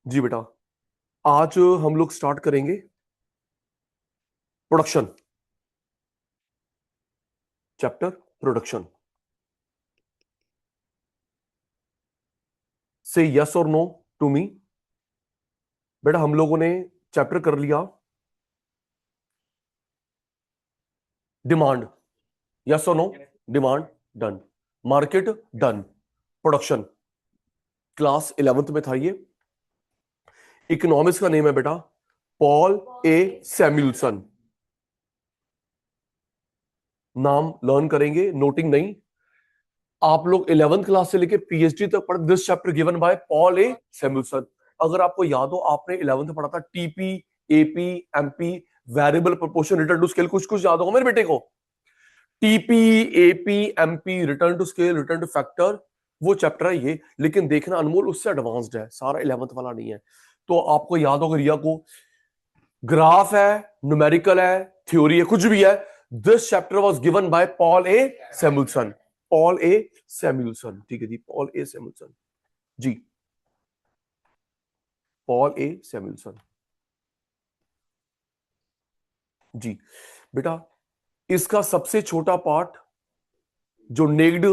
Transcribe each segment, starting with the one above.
जी बेटा, आज हम लोग स्टार्ट करेंगे प्रोडक्शन चैप्टर। प्रोडक्शन से यस और नो टू मी। बेटा हम लोगों ने चैप्टर कर लिया डिमांड, यस और no, demand done, market done, production class 11th में था ये। इकोनॉमिक्स का नेम है बेटा पॉल ए सैमुअल्सन। नाम लर्न करेंगे, नोटिंग नहीं। आप लोग 11th क्लास से लेके पीएचडी तक पढ़, this chapter given by Paul A Samuelson. अगर आपको याद हो, आपने 11th में पढ़ा था TP, AP, MP, variable proportion, return to scale, कुछ कुछ याद होगा मेरे बेटे को। TP, AP, MP, return to scale, return to factor, वो चैप्टर है ये। लेकिन देखना अनमोल उससे एडवांस्ड है, सारा 11th वाला नहीं है। तो आपको याद होगा रिया को, ग्राफ है, न्यूमेरिकल है, थ्योरी है, कुछ भी है। This chapter was given by Paul A Samuelson. Paul A Samuelson, ठीक है जी, Paul A Samuelson ji, Paul A Samuelson जी। बेटा इसका सबसे छोटा पार्ट जो नेक्ड,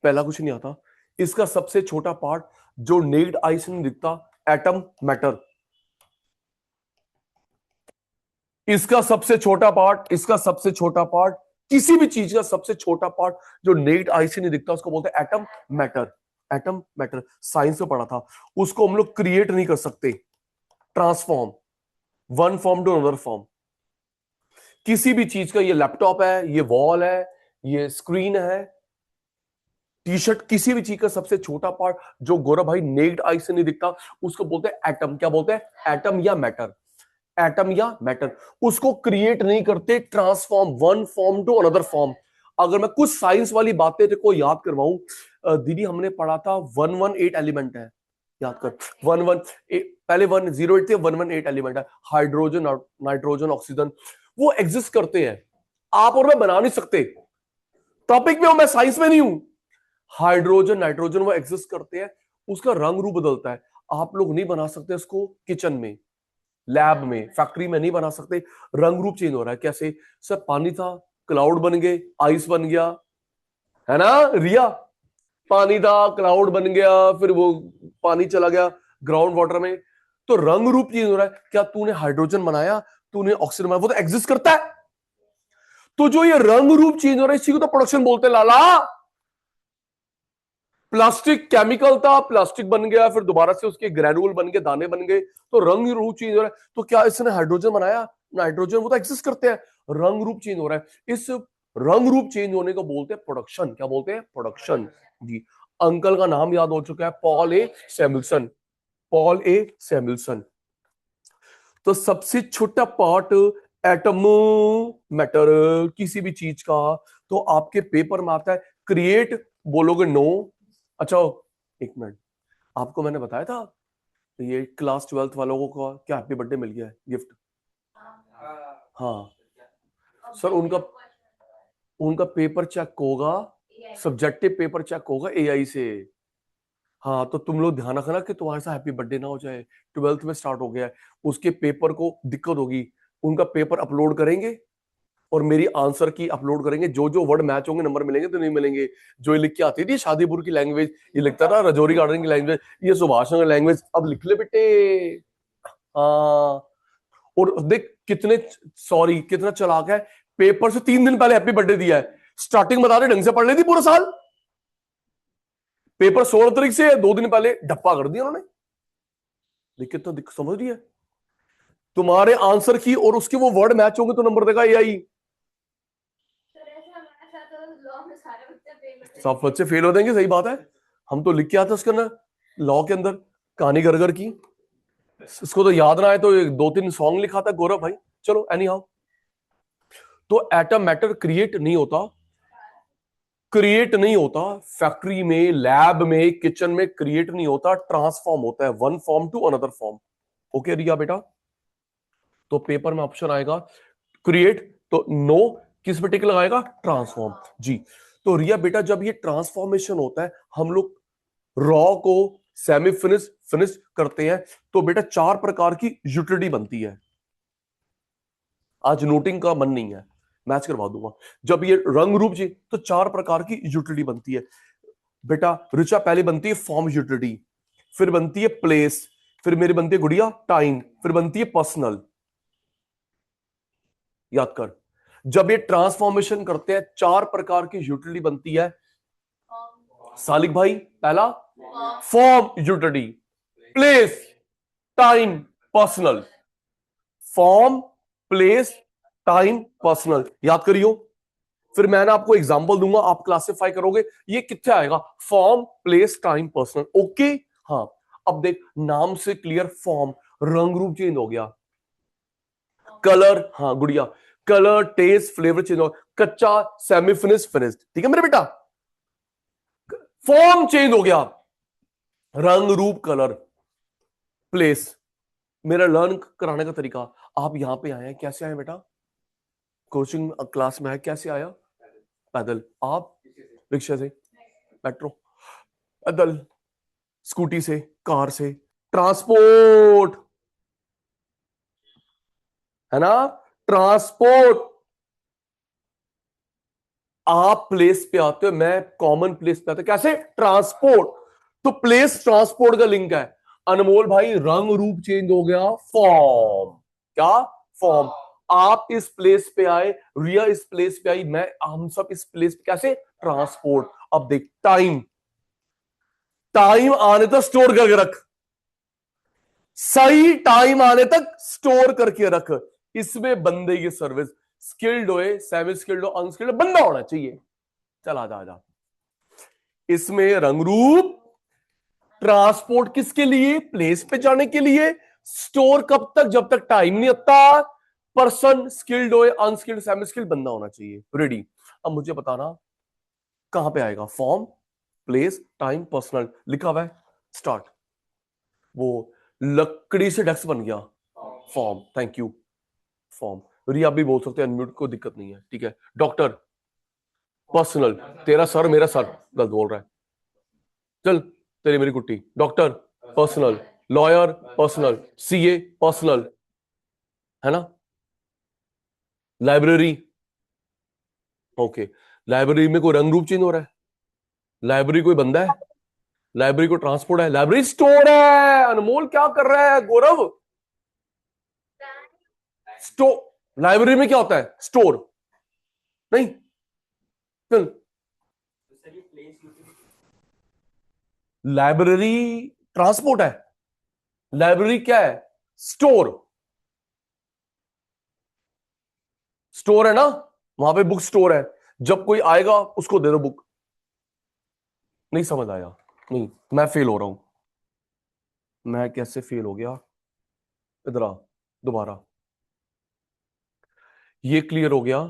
पहला कुछ नहीं आता, इसका सबसे छोटा पार्ट जो नेक्ड आई से नहीं दिखता, एटम मैटर। इसका सबसे छोटा पार्ट, इसका सबसे छोटा पार्ट, किसी भी चीज का सबसे छोटा पार्ट जो नेक्ड आई से नहीं दिखता, उसको बोलते हैं atom matter. Atom matter science में पढ़ा था। उसको हम लोग क्रिएट नहीं कर सकते, transform, one form to another form. किसी भी चीज का, ये लैपटॉप है, ये वॉल है, ये स्क्रीन है, टी शर्ट, किसी भी चीज का सबसे छोटा पार्ट जो गौरव भाई नेक्ड आई से नहीं दिखता, उसको बोलते हैं एटम। क्या बोलते हैं? एटम या मैटर। एटम या मैटर, उसको क्रिएट नहीं करते, transform, one form to another form. अगर मैं कुछ साइंस वाली बातें तेरे को याद करवाऊं, दीदी हमने पढ़ा था 118 एलिमेंट है, याद कर। 118, पहले 108 थे, 118 एलिमेंट है। हाइड्रोजन, नाइट्रोजन, ऑक्सीजन, वो एग्जिस्ट करते हैं। आप और मैं बना नहीं सकते। टॉपिक में हूं मैं, साइंस में नहीं हूं। हाइड्रोजन, नाइट्रोजन वो एग्जिस्ट करते हैं, उसका रंग रूप बदलता है। आप लोग नहीं बना सकते उसको किचन में, लैब में, फैक्ट्री में नहीं बना सकते। रंग रूप चेंज हो रहा है। कैसे? सर पानी था, क्लाउड बन गए, आइस बन गया, है ना रिया? पानी था, क्लाउड बन गया, फिर वो पानी चला गया ग्राउंड वाटर में। तो रंग रूप चेंज हो रहा है। क्या तूने हाइड्रोजन बनाया, तूने ऑक्सीजन बनाया, वो तो एग्जिस्ट करता है। तो जो ये रंग रूप चेंज हो रहा है, इसी को तो प्रोडक्शन बोलते हैं लाला। प्लास्टिक केमिकल था, प्लास्टिक बन गया, फिर दोबारा से उसके ग्रेनुल बन गए, दाने बन गए, तो रंग रूप चेंज हो रहा है। तो क्या इसने हाइड्रोजन बनाया, नाइट्रोजन, वो तो एग्जिस्ट करते हैं। रंग रूप चेंज हो रहा है। इस रंग रूप चेंज होने को बोलते हैं प्रोडक्शन। क्या बोलते हैं? प्रोडक्शन जी। अंकल का नाम याद हो चुका है, Paul A Samuelson. Paul A Samuelson. तो सबसे छोटा पार्ट एटम मैटर, किसी भी चीज का। तो आपके पेपर में आता है क्रिएट, बोलोगे नो। अच्छा, एक मिनट, आपको मैंने बताया था ये क्लास 12th वालों को क्या हैप्पी बर्थडे मिल गया है गिफ्ट? हाँ सर, उनका उनका पेपर चेक होगा, सब्जेक्टिव पेपर चेक होगा एआई से। हाँ तो तुम लोग ध्यान रखना कि तुम्हारे साथ हैप्पी बर्थडे ना हो जाए। 12th में स्टार्ट हो गया है, उसके पेपर को दिक्कत होगी। उनका पेपर अपलोड करेंगे और मेरी आंसर की अपलोड करेंगे। जो जो वर्ड मैच होंगे नंबर मिलेंगे तो नहीं मिलेंगे। जो ये लिख के आती थी शादीपुर की लैंग्वेज, ये लिखता था रजौरी गार्डन की लैंग्वेज, ये सुभाष नगर लैंग्वेज, अब लिख ले बेटे। हाँ, और देख कितने, सॉरी कितना चालाक है, पेपर से 3 दिन पहले हैप्पी बर्थडे दिया है। स्टार्टिंग बता रहे ढंग से पढ़ लेती पूरा साल, पेपर 16 तारीख से 2 दिन पहले ढप्पा कर दिया उन्होंने। देख कितना समझ रही है, तुम्हारे आंसर की और उसके वो वर्ड मैच होंगे तो नंबर देगा एआई। सब बच्चे फेल हो देंगे, सही बात है। हम तो लिख के आते उसके अंदर, लॉ के अंदर, कहानी घर घर की। इसको तो याद ना आए तो 2-3 सॉन्ग लिखा था गौरव भाई। चलो एनी हाउ, तो एटम मैटर क्रिएट नहीं होता, क्रिएट नहीं होता फैक्ट्री में, लैब में, किचन में क्रिएट नहीं होता, ट्रांसफॉर्म होता है one form to another form. Okay Riya बेटा? तो पेपर में ऑप्शन आएगा क्रिएट, तो नो, किस पे टिक लगाएगा? ट्रांसफॉर्म जी। तो रिया बेटा जब ये ट्रांसफॉर्मेशन होता है, हम लोग रॉ को सेमी फिनिश फिनिश करते हैं, तो बेटा 4 प्रकार की यूटिलिटी बनती है। आज नोटिंग का मन नहीं है, मैच करवा दूंगा। जब ये रंग रूप जी, तो 4 प्रकार की यूटिलिटी बनती है बेटा। ऋचा पहले बनती है फॉर्म यूटिलिटी, फिर बनती है प्लेस, फिर मेरी बनती है गुड़िया टाइम, फिर बनती है पर्सनल। याद कर, जब ये ट्रांसफॉर्मेशन करते हैं 4 प्रकार की यूटिलिटी बनती है। सालिक भाई, पहला form utility, place, time, personal. Form, place, time, personal, याद करियो। फिर मैं ना आपको एग्जांपल दूंगा, आप क्लासिफाई करोगे ये कितने आएगा। Form, place, time, personal. Okay, हाँ। अब देख, नाम से क्लियर, फॉर्म, रंग रूप चेंज हो गया। कलर, हाँ गुड़िया, कलर, टेस्ट, फ्लेवर चेंज हो गया। कच्चा, सेमी फिनिश, फिनिश्ड। ठीक है मेरे बेटा, फॉर्म चेंज हो गया, रंग रूप, कलर, प्लेस। मेरा लर्न कराने का तरीका, आप यहां पे आए हैं, कैसे आए बेटा? कोचिंग क्लास में आए, कैसे आया? पैदल। आप? रिक्शा से, मेट्रो, पैदल, स्कूटी से, कार से, ट्रांसपोर्ट, है ना, ट्रांसपोर्ट। आप प्लेस पे आते हो, मैं कॉमन प्लेस पे आता हूं, कैसे? ट्रांसपोर्ट। तो प्लेस ट्रांसपोर्ट का लिंक है। अनमोल भाई, रंग रूप चेंज हो गया, फॉर्म। क्या? फॉर्म। आप इस प्लेस पे आए, रिया इस प्लेस पे आई, मैं, हम सब इस प्लेस पे, कैसे? ट्रांसपोर्ट। अब देख, टाइम, टाइम आने तक स्टोर करके रख, सही टाइम आने तक स्टोर करके रख। इसमें बंदे की सर्विस, स्किल्ड हो, सेमी स्किल्ड हो, अनस्किल्ड, बंदा होना चाहिए। चल आजा आजा। इसमें रंग रूप, ट्रांसपोर्ट किसके लिए? प्लेस पे जाने के लिए। स्टोर कब तक? जब तक टाइम नहीं आता। पर्सन, स्किल्ड हो, अनस्किल्ड, सेमी स्किल्ड, बंदा होना चाहिए। रेडी? अब मुझे बताना कहां पे आएगा। फॉर्म, प्लेस, टाइम, पर्सनल लिखा हुआ है, स्टार्ट। वो लकड़ी से डेस्क बन गया, form. Thank you, form. Riya भी बोल सकते हैं, अनम्यूट, को दिक्कत नहीं है, ठीक है। डॉक्टर, पर्सनल, तेरा सर मेरा सर गलत बोल रहा है, चल, तेरी मेरी कुट्टी। Doctor, personal, lawyer, personal, CA, personal, है ना। लाइब्रेरी, ओके, लाइब्रेरी में कोई रंग रूप चेंज हो रहा है? लाइब्रेरी कोई बंदा है? लाइब्रेरी को ट्रांसपोर्ट है? लाइब्रेरी स्टोर है। अनमोल क्या कर रहा है? गौरव, स्टोर। लाइब्रेरी में क्या होता है? स्टोर नहीं, चल। लाइब्रेरी ट्रांसपोर्ट है, लाइब्रेरी क्या है? स्टोर। स्टोर है ना, वहां पे बुक स्टोर है। जब कोई आएगा उसको दे दो बुक। नहीं समझ आया? नहीं, मैं फेल हो रहा हूं। मैं कैसे फेल हो गया? इधर आ, दोबारा। ये क्लियर हो गया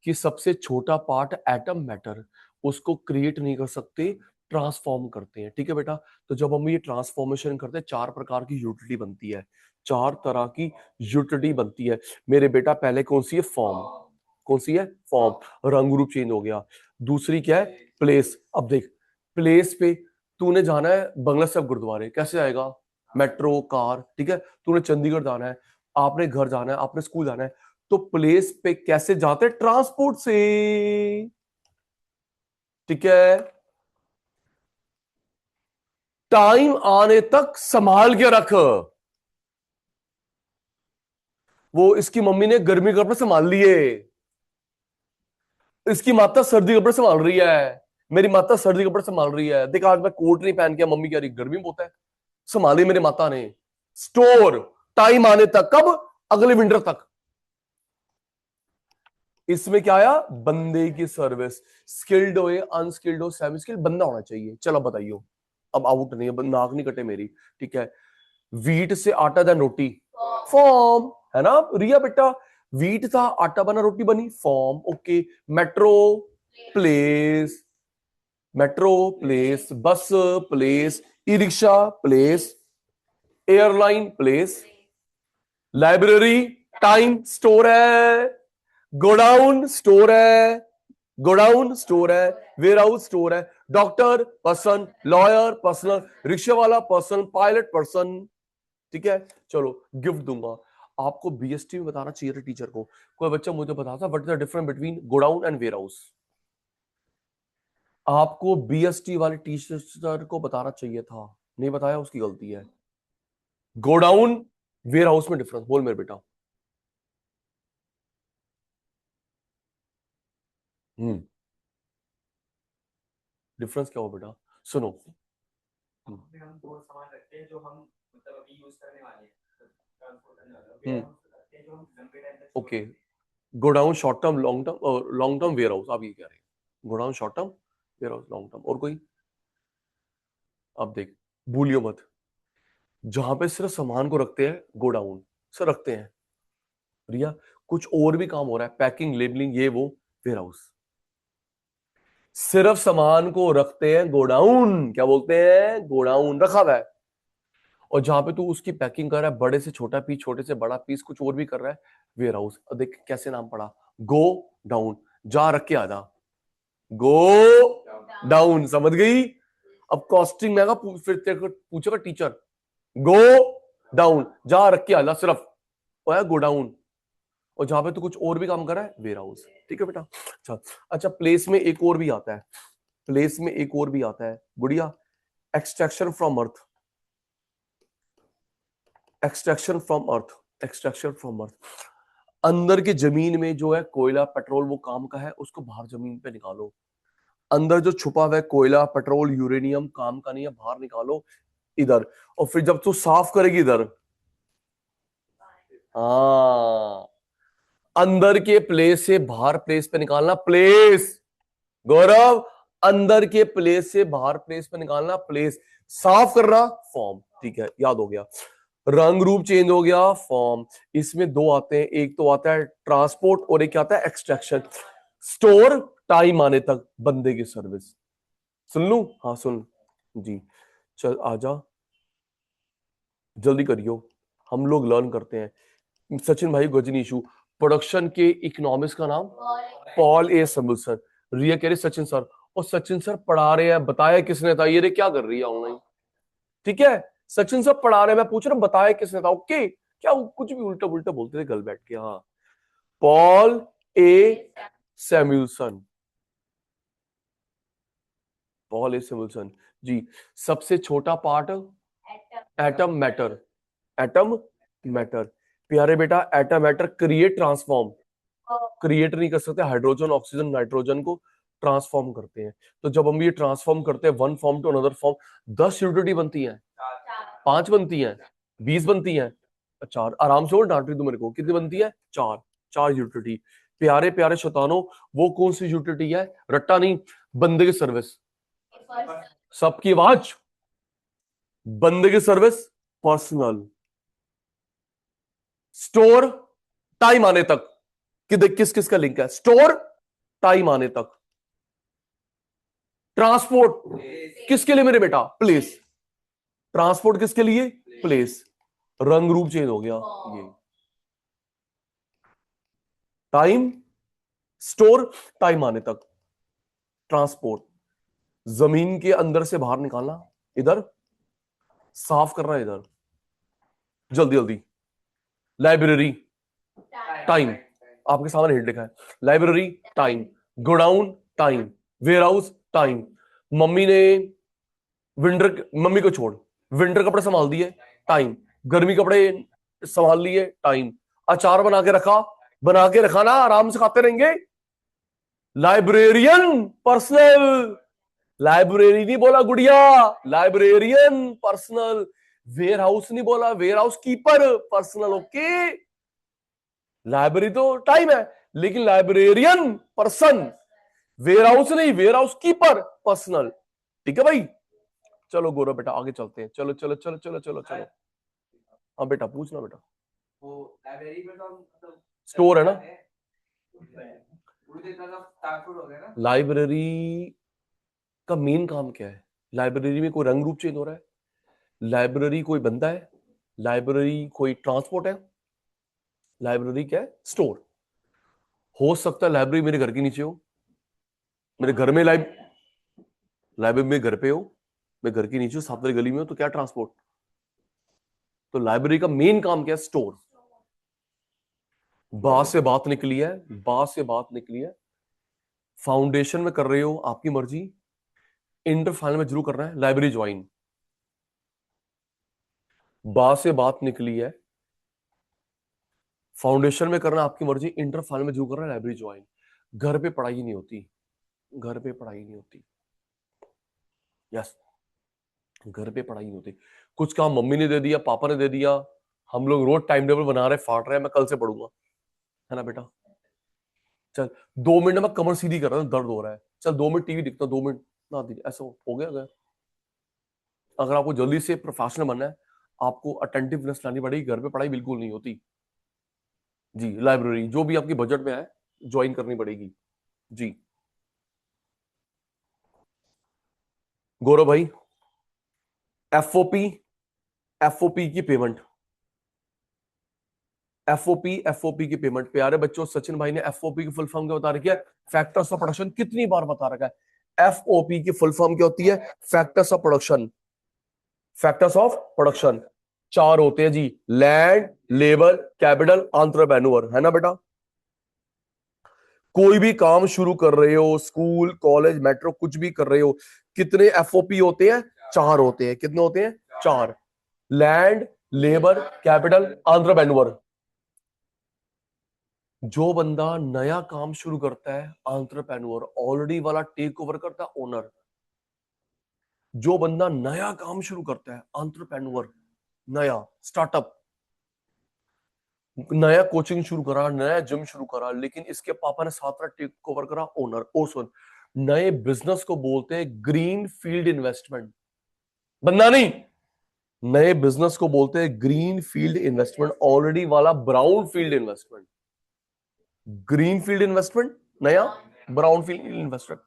कि सबसे छोटा पार्ट एटम मैटर, उसको क्रिएट नहीं कर सकते, ट्रांसफॉर्म करते हैं। ठीक है बेटा, तो जब हम ये ट्रांसफॉर्मेशन करते हैं, 4 प्रकार की यूटिलिटी बनती है। 4 तरह की यूटिलिटी बनती है मेरे बेटा। पहले कौन सी है? फॉर्म। कौन सी है? फॉर्म, रंग रूप चेंज हो गया। दूसरी क्या है? प्लेस। अब देख, प्लेस पे तूने जाना है बंगला साहब गुरुद्वारे, कैसे जाएगा? मेट्रो, कार, ठीक है। तूने चंडीगढ़ जाना है, आपने घर जाना है, आपने स्कूल जाना है, तो प्लेस पे कैसे जाते? ट्रांसपोर्ट से, ठीक है। टाइम आने तक संभाल के रख। वो इसकी मम्मी ने गर्मी के कपड़े संभाल लिए, इसकी माता सर्दी के कपड़े संभाल रही है, मेरी माता सर्दी के कपड़े संभाल रही है। देखा, आज मैं कोट नहीं पहन के, मम्मी कह रही गर्मी बहुत है, संभाली मेरी माता ने। स्टोर, टाइम आने तक, कब? अगले विंटर तक। इसमें क्या आया? बंदे की सर्विस, स्किल्ड हो, अनस्किल्ड हो, सेमी स्किल्ड, बंदा होना चाहिए। चलो बताइए, अब आउट नहीं है, नाक नहीं कटे मेरी, ठीक है। वीट से आटा दा रोटी, फॉर्म, है ना रिया बेटा। वीट था, आटा बना, रोटी बनी, form. Okay. Metro, place, metro place, bus place, e rickshaw place, airline place, library time store है, गोडाउन स्टोर है, गोडाउन स्टोर है, वेयर हाउस स्टोर है, doctor person, lawyer personal, rickshaw वाला पर्सन, पायलट पर्सन। ठीक है, चलो gift दूंगा आपको। बीएसटी में बताना चाहिए था टीचर को। कोई बच्चा मुझे बताता what is the difference between godown and warehouse. आपको बीएसटी वाले टीचर को बताना चाहिए था, नहीं बताया, उसकी गलती है। गोडाउन वेयर हाउस में डिफरेंस बोल मेरे बेटा। डिफरेंस क्या हो बेटा, सुनो। उसमें हम दो सामान रखते हैं जो हम मतलब अभी यूज करने वाले हैं, ट्रांसपोर्ट करने वाले हैं, वेयर हाउस रखते हैं जो हम लंबे टाइम तक okay, godown short term, long term warehouse, आप ये कह रहे हैं godown short term, warehouse long term. और कोई? अब देख, भूलियो मत, जहां पे सिर्फ सामान को रखते हैं गोडाउन से रखते हैं, रिया कुछ और भी काम हो रहा है, पैकिंग, लेबलिंग, ये वो, वेयर हाउस। सिर्फ सामान को रखते हैं गोडाउन, क्या बोलते हैं, गोडाउन रखा हुआ है। और जहां पे तू उसकी पैकिंग कर रहा है, बड़े से छोटा पीस, छोटे से बड़ा पीस, कुछ और भी कर रहा है, वेयर हाउस। अब देख कैसे नाम पड़ा, गो डाउन, जा रख के आजा, गो डाउन, समझ गई। अब कॉस्टिंग में आएगा, फिर तेरे को पूछेगा टीचर, गो डाउन, जा रख के आजा सिर्फ, और गो डाउन। और जहां पे तू कुछ और भी काम कर रहा है, वेयर हाउस। ठीक है बेटा। अच्छा अच्छा, प्लेस में एक और भी आता है, प्लेस में एक और भी आता है गुड़िया, extraction from earth, extraction from earth, extraction from earth. अंदर की जमीन में जो है कोयला, पेट्रोल, वो काम का है, उसको बाहर जमीन पे निकालो। अंदर जो छुपा हुआ है कोयला, पेट्रोल, यूरेनियम, काम का नहीं है, बाहर निकालो इधर। और फिर जब तू साफ करेगी इधर, हाँ, अंदर के प्लेस से बाहर प्लेस पे निकालना, प्लेस, गौरव, अंदर के प्लेस से बाहर प्लेस पे निकालना, प्लेस, साफ करना, फॉर्म। ठीक है, याद हो गया। रंग रूप चेंज हो गया, फॉर्म। इसमें दो आते हैं, एक तो आता है ट्रांसपोर्ट और एक आता है एक्सट्रैक्शन। स्टोर, टाइम आने तक बंदे की सर्विस। सुन लू? हाँ सुन जी। चल आजा, जल्दी करियो, हम लोग लर्न करते हैं। सचिन भाई गजनीशु, प्रोडक्शन के इकोनॉमिक्स का नाम पॉल ए समुलसन। रिया कह रही सचिन सर, और सचिन सर पढ़ा रहे हैं, बताया किसने था, ये रे क्या कर रही है ऑनलाइन। ठीक है, सचिन सर पढ़ा रहे हैं, मैं पूछ रहा हूं बताया किसने था। ओके, क्या कुछ भी उल्टा पुल्टा बोलते थे कल बैठ के। हाँ, Paul A Samuelson, Paul A Samuelson ji. सबसे छोटा part atom matter, atom matter. प्यारे बेटा, atom matter create transform, create नहीं कर सकते, हाइड्रोजन ऑक्सीजन नाइट्रोजन को ट्रांसफॉर्म करते हैं। तो जब हम ये ट्रांसफॉर्म करते हैं one form to another form, 10 utility बनती है, 5 बनती है, 20 बनती है, 4, आराम से, और डांट रही तू मेरे को, कितनी बनती है, 4, 4 यूटिलिटी। प्यारे प्यारे शैतानों, वो कौन सी यूटिलिटी है, रट्टा नहीं, बंदे की सर्विस, सबकी आवाज, बंदे की सर्विस, पर्सनल, स्टोर, टाइम आने तक, कि देख किस किस का लिंक है, स्टोर, टाइम आने तक, ट्रांसपोर्ट, किसके लिए मेरे बेटा, प्लेस, ट्रांसपोर्ट किसके लिए, प्लेस। रंग रूप चेंज हो गया, ये टाइम, स्टोर, टाइम आने तक, ट्रांसपोर्ट, जमीन के अंदर से बाहर निकालना इधर, साफ करना इधर, जल्दी जल्दी। लाइब्रेरी, टाइम, आपके सामने हिट लिखा है, library time, godown time, warehouse time. Mummy ने विंटर, मम्मी को छोड़, विंटर कपड़े संभाल दिए, टाइम, गर्मी कपड़े संभाल लिए, टाइम, अचार बना के रखा, बना के रखा ना, आराम से खाते रहेंगे। लाइब्रेरियन पर्सनल, लाइब्रेरी नहीं बोला गुड़िया, लाइब्रेरियन पर्सनल। वेयर हाउस नहीं बोला, warehouse keeper personal. Okay, library तो टाइम है, लेकिन लाइब्रेरियन पर्सन, वेयर हाउस नहीं, वेयर हाउस कीपर पर्सनल। ठीक है भाई, चलो गौरव बेटा आगे चलते हैं, चलो चलो चलो चलो चलो चलो। हाँ बेटा पूछना बेटा। वो लाइब्रेरी में तो हम मतलब स्टोर है ना, पूरी तरह से ट्रांसपोर्ट हो गया ना। लाइब्रेरी का मेन काम क्या है, लाइब्रेरी में कोई रंग रूप चेंज हो रहा है, लाइब्रेरी कोई बंदा है, लाइब्रेरी कोई ट्रांसपोर्ट है, लाइब्रेरी क्या है, स्टोर। हो सकता है लाइब्रेरी मेरे घर के नीचे हो, मेरे घर में लाइब्रेरी में घर पे हो, मैं घर के नीचे हूं, साथ वाली गली में हो, तो क्या ट्रांसपोर्ट? तो लाइब्रेरी का मेन काम क्या है? स्टोर। बात से बात निकली है, बात से बात निकली है। फाउंडेशन में कर रहे हो आपकी मर्जी, इंटर फाइनल में जरूर करना है लाइब्रेरी ज्वाइन। बात से बात निकली है, फाउंडेशन में करना आपकी मर्जी, इंटर फाइनल में जरूर करना है लाइब्रेरी ज्वाइन। घर पे पढ़ाई नहीं होती, घर पे पढ़ाई नहीं होती। यस, घर पे पढ़ाई नहीं होती। कुछ काम मम्मी ने दे दिया, पापा ने दे दिया, हम लोग रोज टाइम टेबल बना रहे, फाड़ रहे हैं, मैं कल से पढ़ूंगा, है ना बेटा? चल 2 मिनट में कमर सीधी कर रहा हूँ, दर्द हो रहा है, चल 2 मिनट टीवी दिखता हूँ, 2 मिनट ना दीजिए, ऐसा हो गया अगर। अगर आपको जल्दी से प्रोफेशनल बनना है, आपको अटेंटिवनेस लानी पड़ेगी, घर पे पढ़ाई बिल्कुल नहीं होती। जी, लाइब्रेरी जो भी आपकी बजट में है ज्वाइन करनी पड़ेगी। जी गौरव भाई, एफओपी, एफओपी की पेमेंट, एफओपी की पेमेंट। प्यारे बच्चों, सचिन भाई ने एफओपी की फुल फॉर्म क्या बता रखी है? Factors of production. कितनी बार बता रखा है? एफओपी की फुल फॉर्म क्या होती है? Factors of production. Factors of production 4 होते हैं जी, लैंड, लेबर, कैपिटल, एंटरप्रेन्योर, है ना बेटा? कोई भी काम शुरू कर रहे हो, स्कूल, कॉलेज, मेट्रो, कुछ भी कर रहे हो, कितने एफओपी होते हैं? 4 होते हैं। कितने होते हैं? 4। Land, labour, capital, entrepreneur. जो बंदा नया काम शुरू करता है एंटरप्रेन्योर, ऑलरेडी वाला टेक ओवर करता है ओनर। जो बंदा नया काम शुरू करता है एंटरप्रेन्योर, नया स्टार्टअप, नया कोचिंग शुरू करा, नया जिम शुरू करा, लेकिन इसके पापा ने साथ टेक ओवर करा ओनर। और सुन, नए बिजनेस को बोलते हैं ग्रीन फील्ड इन्वेस्टमेंट। बंदा नहीं, नए बिजनेस को बोलते हैं ग्रीन फील्ड इन्वेस्टमेंट, ऑलरेडी वाला brown field investment. Green field investment नया, ब्राउन फील्ड इन्वेस्टमेंट।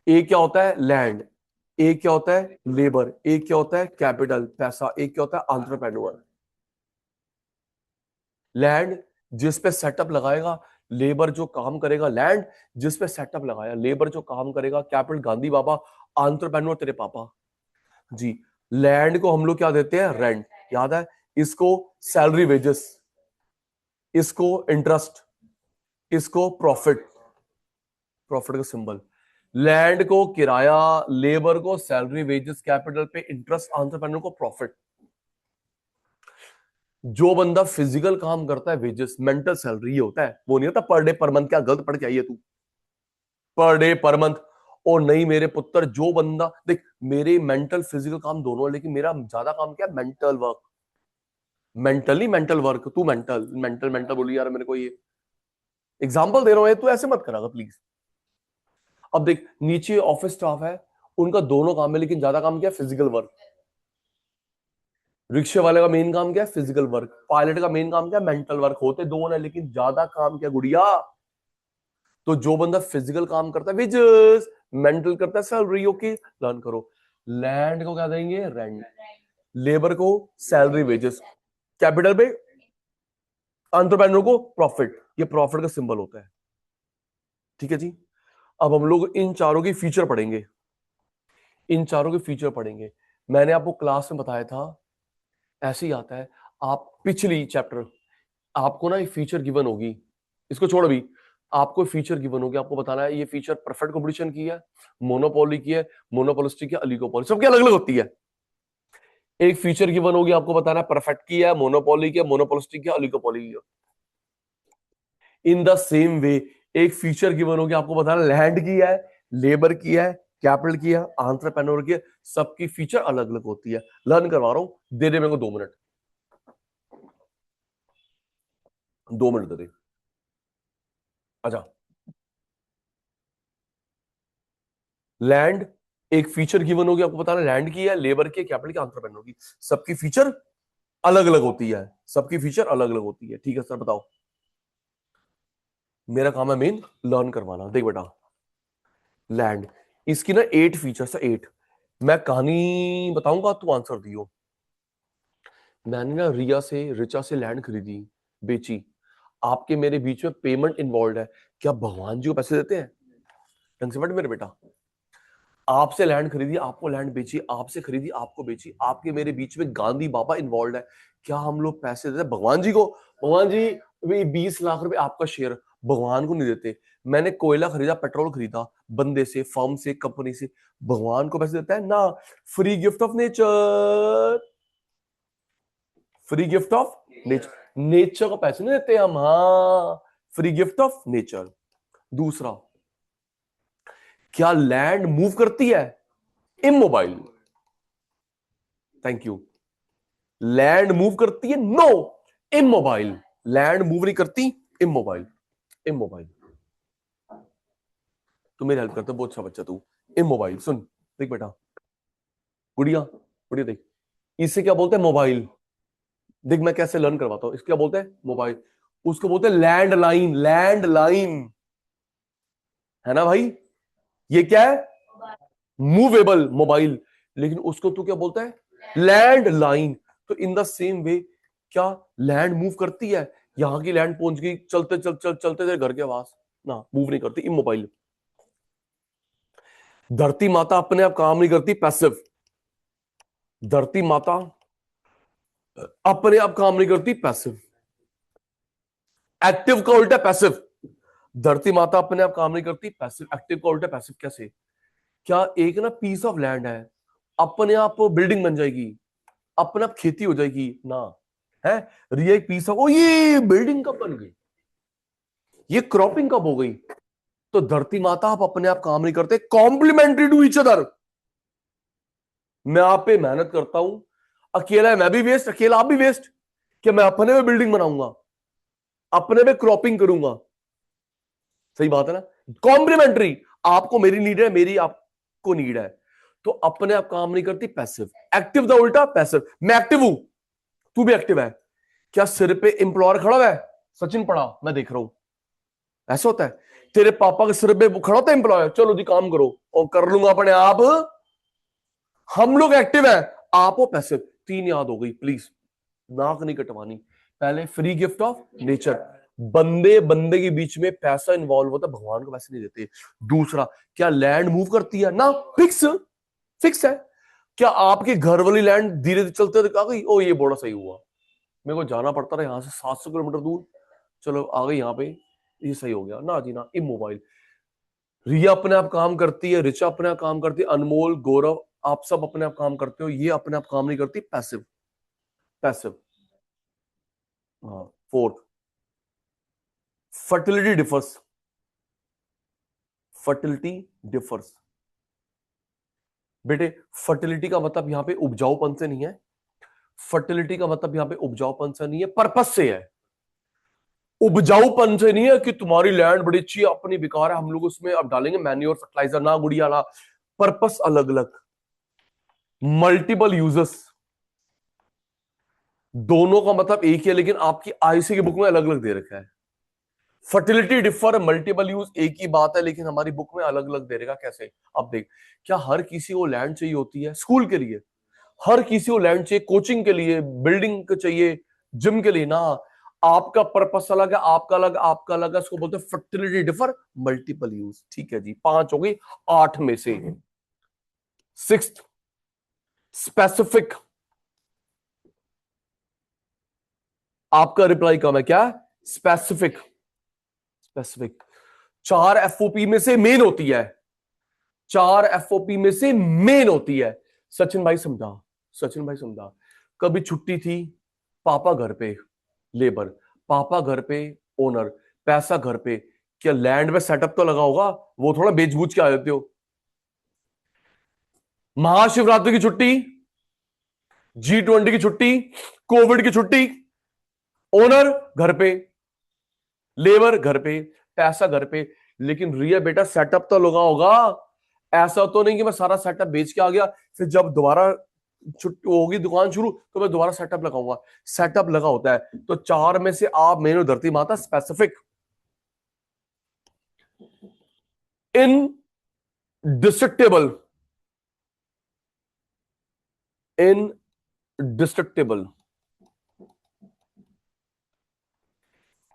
एक क्या होता है? लैंड। एक क्या होता है? लेबर। एक क्या होता है? कैपिटल, पैसा। एक क्या होता है? एंटरप्रेन्योर। लैंड जिस पे सेटअप लगाएगा, लेबर जो काम करेगा। लैंड जिस पे सेटअप लगाया, लेबर जो काम करेगा। कैपिटल गांधी बाबा, एंटरप्रेन्योर तेरे पापा। जी, लैंड को हम लोग क्या देते हैं? रेंट, याद है? इसको सैलरी वेजेस, इसको इंटरेस्ट, इसको प्रॉफिट, प्रॉफिट का सिंबल। लैंड को किराया, लेबर को सैलरी वेजेस, कैपिटल पे इंटरेस्ट, एंटरप्रेन्योर को प्रॉफिट। जो बंदा फिजिकल काम करता है वेजेस, मेंटल सैलरी ये होता है, वो नहीं होता पर डे पर मंथ। क्या गलत पढ़ के आई है तू? Per day per month. और नहीं मेरे पुत्र, जो बंदा देख, मेरे मेंटल फिजिकल काम दोनों है, लेकिन मेरा ज्यादा काम क्या है? Mental work. Mentally mental work. तू मेंटल मेंटल मेंटल बोली यार मेरे को, ये एग्जांपल दे रहा हूं, तू ऐसे मत करागा प्लीज। अब देख, नीचे ऑफिस स्टाफ है, उनका दोनों काम है, लेकिन ज्यादा काम क्या है? Physical work. रिक्शे वाले का मेन काम क्या है? Physical work. पायलट का मेन काम क्या है? Mental work. होते दोनों है, लेकिन ज्यादा काम क्या गुड़िया? तो जो बंदा फिजिकल काम करता है वेजेस, मेंटल करता है सैलरी। ओके, लर्न करो। लैंड को क्या देंगे? रेंट। लेबर को सैलरी वेजेस, कैपिटल पे एंटरप्रेन्योर को प्रॉफिट। ये प्रॉफिट का सिंबल होता है। ठीक है जी। अब हम लोग इन चारों की फीचर पढ़ेंगे, इन चारों के फीचर पढ़ेंगे। मैंने आपको क्लास में बताया था, ऐसे ही आता है। आप पिछली चैप्टर, आपको ना एक फीचर गिवन होगी, इसको छोड़ अभी। आपको फीचर गिवन होगी, आपको बताना है ये फीचर परफेक्ट कंपटीशन की है, मोनोपोली की है, मोनोपोलिस्टिक है, अलिगोपोली, सबकी अलग अलग होती है। एक फीचर गिवन होगी, आपको बताना है परफेक्ट की है, मोनोपोली की है, मोनोपोलिस्टिक की है, अलिगोपोली की है। इन द सेम वे एक फीचर गिवन होगी, आपको बताना लैंड की है, लेबर की है, कैपिटल की है, एंटरप्रेन्योर की है। सबकी फीचर अलग अलग होती है। लर्न करवा रहा हूं, दे दे मेरे को 2 मिनट, 2 मिनट दे दे। अच्छा, लैंड एक फीचर गिवन होगी, आपको बताना लैंड की है, लेबर की है, कैपिटल की, एंटरप्रेन्योर की। सबकी फीचर अलग अलग होती है, सबकी फीचर अलग अलग होती है। ठीक है सर, बताओ। मेरा काम है मेन लर्न करवाना। देख बेटा, लैंड, इसकी ना 8 फीचर्स है, 8। मैं कहानी बताऊंगा, तू आंसर दियो। मैंने ना रिया से, रिचा से लैंड खरीदी, बेची। आपके मेरे बीच में पेमेंट इन्वॉल्व है, क्या भगवान जी को पैसे देते हैं? ढंग से बैठ मेरे बेटा। आपसे लैंड खरीदी, आपको लैंड बेची, आपसे खरीदी, आपको बेची, आपके मेरे बीच में गांधी बाबा इन्वॉल्व है, क्या हम लोग पैसे देते हैं भगवान जी को? भगवान जी 20 लाख रुपए आपका शेयर, भगवान को नहीं देते। मैंने कोयला खरीदा, पेट्रोल खरीदा, बंदे से, फर्म से, कंपनी से, भगवान को पैसे देता है ना? Free gift of nature, free gift of nature, nature को पैसे नहीं देते हम, हाँ, फ्री गिफ्ट ऑफ नेचर। दूसरा, क्या लैंड मूव करती है? Immobile. Thank you. Land move करती है? No, immobile. लैंड मूव नहीं करती, इमोबाइल, इमोबाइल। तू मेरी हेल्प करता, बहुत अच्छा बच्चा तू। इमोबाइल। सुन, देख बेटा, गुड़िया, गुड़िया देख, इसे क्या बोलते हैं? मोबाइल। देख मैं कैसे लर्न करवाता हूं, इसको क्या बोलते हैं? मोबाइल। उसको बोलते हैं लैंडलाइन, लैंडलाइन, है ना भाई? ये क्या है? Movable, mobile. लेकिन उसको तू क्या बोलता है? लैंडलाइन। तो इन द सेम वे, क्या लैंड मूव करती है? यहां की लैंड पहुंच गई, चलते चलते तेरे घर के पास ना, मूव नहीं करती, इमोबाइल। धरती माता अपने आप काम नहीं करती, पैसिव। धरती माता अपने आप काम नहीं करती, पैसिव। एक्टिव का उल्टा पैसिव। धरती माता अपने आप काम नहीं करती, पैसिव। एक्टिव का उल्टा पैसिव कैसे? क्या एक ना पीस ऑफ लैंड है, अपने आप बिल्डिंग बन जाएगी, अपने आप खेती हो जाएगी ना? है रिया एक पीस ऑफ, ओ ये बिल्डिंग कब बन गई, ये क्रॉपिंग कब हो गई? तो धरती माता आप अपने आप काम नहीं करते, कॉम्प्लीमेंट्री टू ईच अदर। मैं आप पे मेहनत करता हूं, अकेला है मैं भी वेस्ट, अकेला आप भी वेस्ट। क्या मैं अपने में बिल्डिंग बनाऊंगा, अपने में क्रॉपिंग करूंगा? सही बात है ना? कॉम्प्लीमेंट्री। आपको मेरी नीड है, मेरी आपको नीड है, तो अपने आप काम नहीं करती, पैसिव। एक्टिव द उल्टा पैसिव। मैं एक्टिव हूं, तू भी एक्टिव है। क्या सिर पे एम्प्लॉयर खड़ा हुआ है? सचिन पढ़ा, मैं देख रहा हूं, ऐसा होता है? तेरे पापा के सिर पे खड़ा होता है एम्प्लॉयर, चलो जी काम करो, और कर लूंगा अपने आप। हम लोग एक्टिव है, आप हो पैसिव। तीन याद हो गई प्लीज, नाक नहीं कटवानी। पहले फ्री गिफ्ट ऑफ नेचर, बंदे बंदे के बीच में पैसा इन्वॉल्व होता है, भगवान को पैसे नहीं देते। दूसरा, क्या लैंड मूव करती है ना? फिक्स, फिक्स है। क्या आपके घर वाली लैंड धीरे धीरे चलते आ गई, ओ ये बड़ा सही हुआ, मेरे को जाना पड़ता रहा यहां से 700 किलोमीटर दूर, चलो आ गई यहाँ पे, ये सही हो गया ना जी ना। इमोबाइल। रिया अपने आप काम करती है, रिचा अपने आप काम करती है, अनमोल, गौरव, आप सब अपने आप काम करते हो, ये अपने आप काम नहीं करती, पैसिव, पैसिव। हाँ। Fourth, fertility differs, fertility differs. बेटे फर्टिलिटी का मतलब यहां पे उपजाऊपन से नहीं है, फर्टिलिटी का मतलब यहां पे उपजाऊपन से नहीं है, पर्पस से है। उपजाऊपन से नहीं है कि तुम्हारी लैंड बड़ी अच्छी है, अपनी बेकार है, हम लोग उसमें अब डालेंगे मैन्योर फर्टिलाइजर, ना गुड़िया ना। पर्पस अलग अलग, मल्टीपल यूजेस, दोनों का मतलब एक ही है, लेकिन आपकी आईसी की बुक में अलग अलग दे रखा है। फर्टिलिटी डिफर, मल्टीपल यूज एक ही बात है, लेकिन हमारी बुक में अलग अलग दे रखा। कैसे? अब देख, क्या हर किसी को लैंड चाहिए होती है स्कूल के लिए? हर किसी को लैंड चाहिए कोचिंग के लिए, बिल्डिंग के चाहिए, जिम के लिए ना। आपका पर्पस अलग है, आपका अलग, आपका अलग है, इसको बोलते हैं फर्टिलिटी डिफर, मल्टीपल यूज। ठीक है जी, 5 हो गई 8 में से। Sixth, specific. आपका रिप्लाई कम है क्या? Specific, specific. 4 एफओपी में से मेन होती है, 4 एफओपी में से मेन होती है। सचिन भाई समझा, सचिन भाई समझा। कभी छुट्टी थी, पापा घर पे लेबर, पापा घर पे ओनर, पैसा घर पे। क्या लैंड में सेटअप तो लगा होगा, वो थोड़ा बेच बूझ के आ जाते हो। महाशिवरात्रि की छुट्टी, G20 की छुट्टी, कोविड की छुट्टी, ओनर घर पे, लेबर घर पे, पैसा घर पे। लेकिन रिया बेटा सेटअप तो लगा होगा, ऐसा तो नहीं कि मैं सारा सेटअप बेच के आ गया, फिर जब दोबारा छुट्टी होगी दुकान शुरू तो मैं दोबारा सेटअप लगाऊंगा। सेटअप लगा होता है। तो 4 में से आप मेनू धरती माता, स्पेसिफिक, इनडिस्ट्रक्टेबल, इनडिस्ट्रक्टेबल।